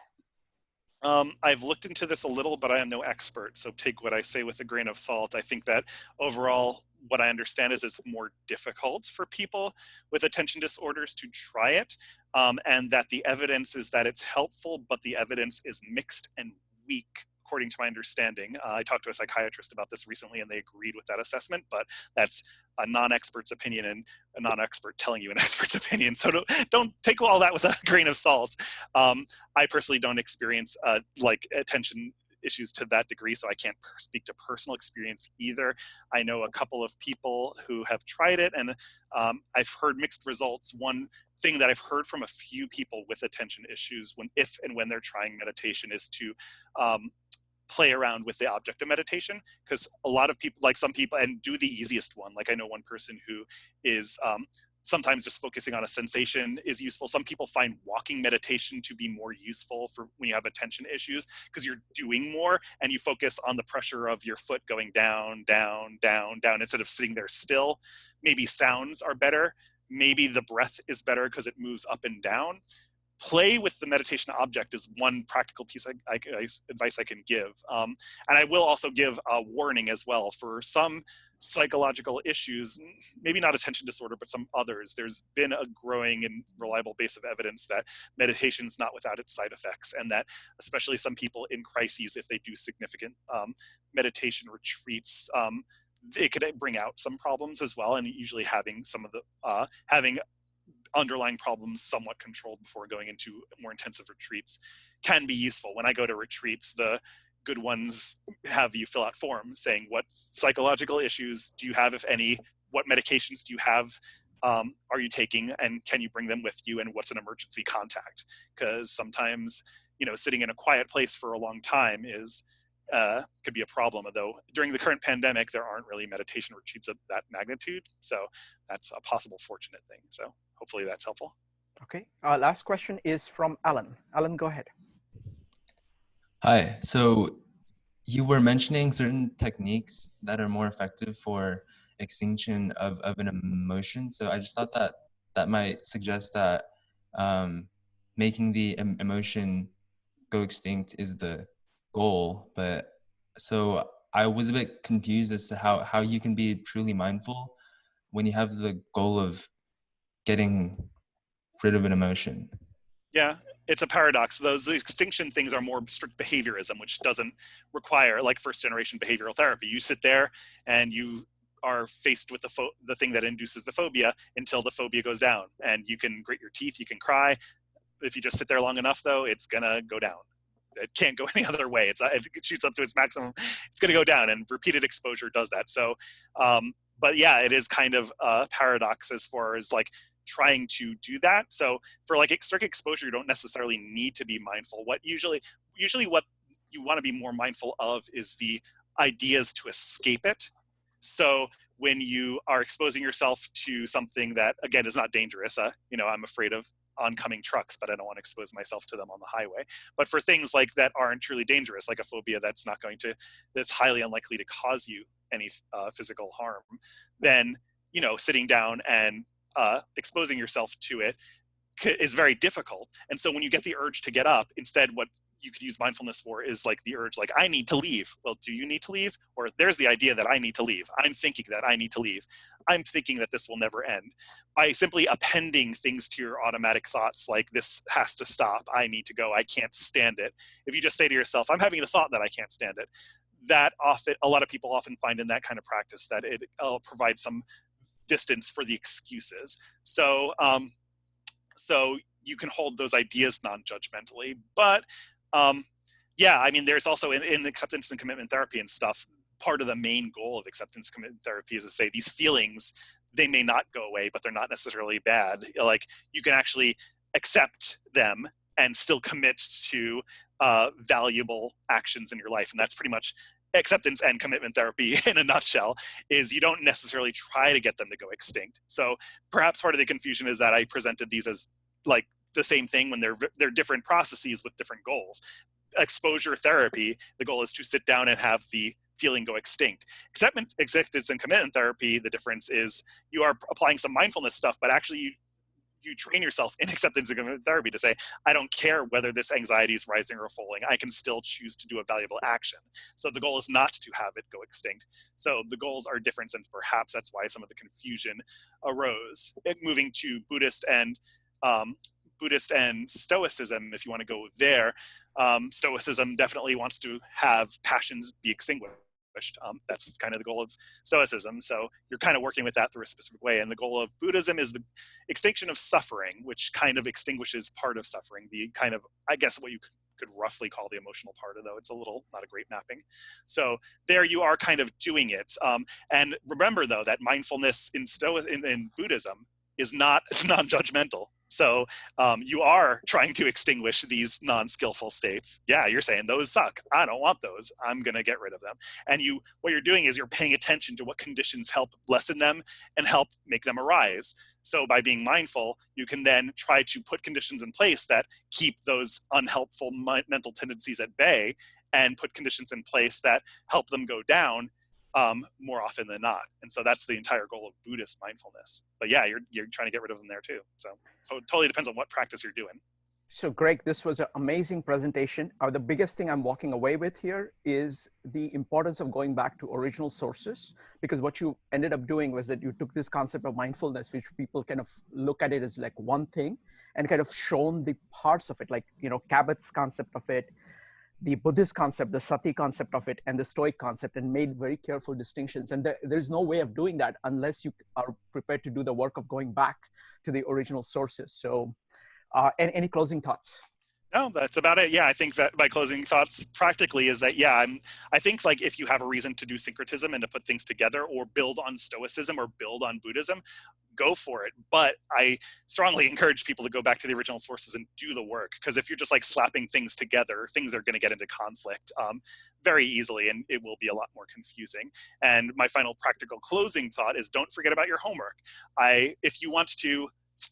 I've looked into this a little, but I am no expert, so take what I say with a grain of salt. I think that overall, what I understand is it's more difficult for people with attention disorders to try it, and that the evidence is that it's helpful, but the evidence is mixed and weak, according to my understanding. I talked to a psychiatrist about this recently, and they agreed with that assessment, but that's a non-expert's opinion and a non-expert telling you an expert's opinion. So don't take all that with a grain of salt. I personally don't experience like attention issues to that degree, so I can't speak to personal experience either. I know a couple of people who have tried it, and I've heard mixed results. One thing that I've heard from a few people with attention issues, if and when they're trying meditation, is to play around with the object of meditation, because a lot of people, like some people, and do the easiest one. Like, I know one person who is sometimes just focusing on a sensation is useful. Some people find walking meditation to be more useful for when you have attention issues, because you're doing more and you focus on the pressure of your foot going down, down, down, down, instead of sitting there still. Maybe sounds are better. Maybe the breath is better because it moves up and down. Play with the meditation object is one practical piece of advice I can give. And I will also give a warning as well for some psychological issues, maybe not attention disorder, but some others. There's been a growing and reliable base of evidence that meditation is not without its side effects, and that especially some people in crises, if they do significant meditation retreats, it could bring out some problems as well. And usually having some of the, having underlying problems somewhat controlled before going into more intensive retreats can be useful. When I go to retreats, the good ones have you fill out forms saying what psychological issues do you have, if any, what medications do you have, are you taking, and can you bring them with you, and what's an emergency contact? Because sometimes sitting in a quiet place for a long time is could be a problem. Although during the current pandemic, there aren't really meditation retreats of that magnitude. So that's a possible fortunate thing. So hopefully that's helpful. Okay. Last question is from Alan. Alan, go ahead. Hi. So you were mentioning certain techniques that are more effective for extinction of an emotion. So I just thought that might suggest that making the emotion go extinct is the goal. But so I was a bit confused as to how you can be truly mindful when you have the goal of getting rid of an emotion. Yeah, it's a paradox. Those extinction things are more strict behaviorism, which doesn't require, like, first generation behavioral therapy. You sit there and you are faced with the thing that induces the phobia until the phobia goes down. And you can grit your teeth, you can cry. If you just sit there long enough, though, it's gonna go down. It can't go any other way. If it shoots up to its maximum, it's gonna go down, and repeated exposure does that. So, but yeah, it is kind of a paradox as far as like trying to do that. So for like strict exposure, you don't necessarily need to be mindful. What usually what you want to be more mindful of is the ideas to escape it. So when you are exposing yourself to something that, again, is not dangerous, I'm afraid of oncoming trucks, but I don't want to expose myself to them on the highway. But for things like that aren't truly dangerous, like a phobia that's highly unlikely to cause you any physical harm, then, sitting down and exposing yourself to it is very difficult. And so when you get the urge to get up, instead what you could use mindfulness for is like the urge, like, I need to leave. Well, do you need to leave? Or there's the idea that I need to leave. I'm thinking that I need to leave. I'm thinking that this will never end. By simply appending things to your automatic thoughts, like, this has to stop, I need to go, I can't stand it. If you just say to yourself, I'm having the thought that I can't stand it, that often, a lot of people often find in that kind of practice that it provides some distance for the excuses. So, so you can hold those ideas non-judgmentally. But yeah, I mean, there's also in acceptance and commitment therapy and stuff, part of the main goal of acceptance commitment therapy is to say these feelings, they may not go away, but they're not necessarily bad. Like, you can actually accept them and still commit to valuable actions in your life. And that's pretty much acceptance and commitment therapy in a nutshell. Is you don't necessarily try to get them to go extinct. So perhaps part of the confusion is that I presented these as like the same thing when they're different processes with different goals. Exposure therapy, the goal is to sit down and have the feeling go extinct. Acceptance and commitment therapy, the difference is you are applying some mindfulness stuff, but actually you train yourself in acceptance and commitment therapy to say, I don't care whether this anxiety is rising or falling, I can still choose to do a valuable action. So the goal is not to have it go extinct. So the goals are different, and perhaps that's why some of the confusion arose. Moving to Buddhist and Stoicism, if you want to go there, Stoicism definitely wants to have passions be extinguished. That's kind of the goal of Stoicism. So you're kind of working with that through a specific way. And the goal of Buddhism is the extinction of suffering, which kind of extinguishes part of suffering, the kind of, I guess, what you could roughly call the emotional part, although it's not a great mapping. So there you are kind of doing it. And remember, though, that mindfulness in Buddhism is not non-judgmental. So you are trying to extinguish these non-skillful states. Yeah, you're saying those suck. I don't want those. I'm going to get rid of them. And what you're doing is you're paying attention to what conditions help lessen them and help make them arise. So by being mindful, you can then try to put conditions in place that keep those unhelpful mental tendencies at bay, and put conditions in place that help them go down more often than not. And so that's the entire goal of Buddhist mindfulness. But yeah, you're trying to get rid of them there too. So it totally depends on what practice you're doing. So Greg, this was an amazing presentation. The biggest thing I'm walking away with here is the importance of going back to original sources, because what you ended up doing was that you took this concept of mindfulness, which people kind of look at it as like one thing, and kind of shown the parts of it, like, Cabot's concept of it, the Buddhist concept, the sati concept of it, and the Stoic concept, and made very careful distinctions. And there's no way of doing that unless you are prepared to do the work of going back to the original sources. So, and any closing thoughts? No, that's about it. Yeah, I think that my closing thoughts practically is that, yeah, I think like if you have a reason to do syncretism and to put things together or build on Stoicism or build on Buddhism, go for it. But I strongly encourage people to go back to the original sources and do the work, because if you're just like slapping things together, things are going to get into conflict very easily, and it will be a lot more confusing. And my final practical closing thought is, don't forget about your homework. If you want to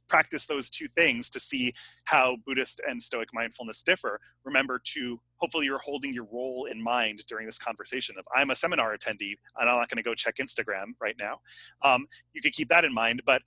practice those two things to see how Buddhist and Stoic mindfulness differ, remember to, hopefully you're holding your role in mind during this conversation of, I'm a seminar attendee and I'm not going to go check Instagram right now. You could keep that in mind, but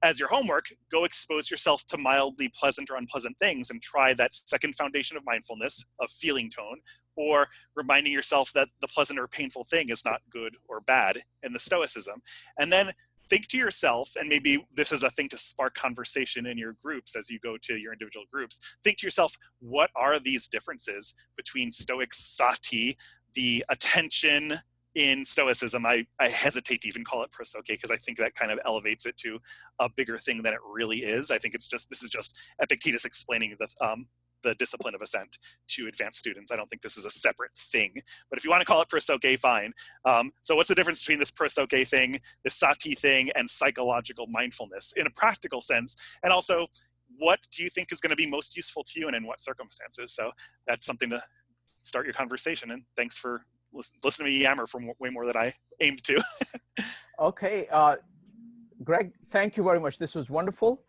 as your homework, go expose yourself to mildly pleasant or unpleasant things and try that second foundation of mindfulness, of feeling tone, or reminding yourself that the pleasant or painful thing is not good or bad in the Stoicism. And then think to yourself, and maybe this is a thing to spark conversation in your groups as you go to your individual groups, think to yourself, what are these differences between Stoic sati, the attention in Stoicism? I hesitate to even call it prosoke, because I think that kind of elevates it to a bigger thing than it really is. I think this is just Epictetus explaining the discipline of Ascent to advanced students. I don't think this is a separate thing, but if you want to call it prosoke, fine. So what's the difference between this prosoke thing, this sati thing, and psychological mindfulness in a practical sense? And also, what do you think is going to be most useful to you and in what circumstances? So that's something to start your conversation. And thanks for listening to me yammer for way more than I aimed to. Okay. Greg, thank you very much. This was wonderful.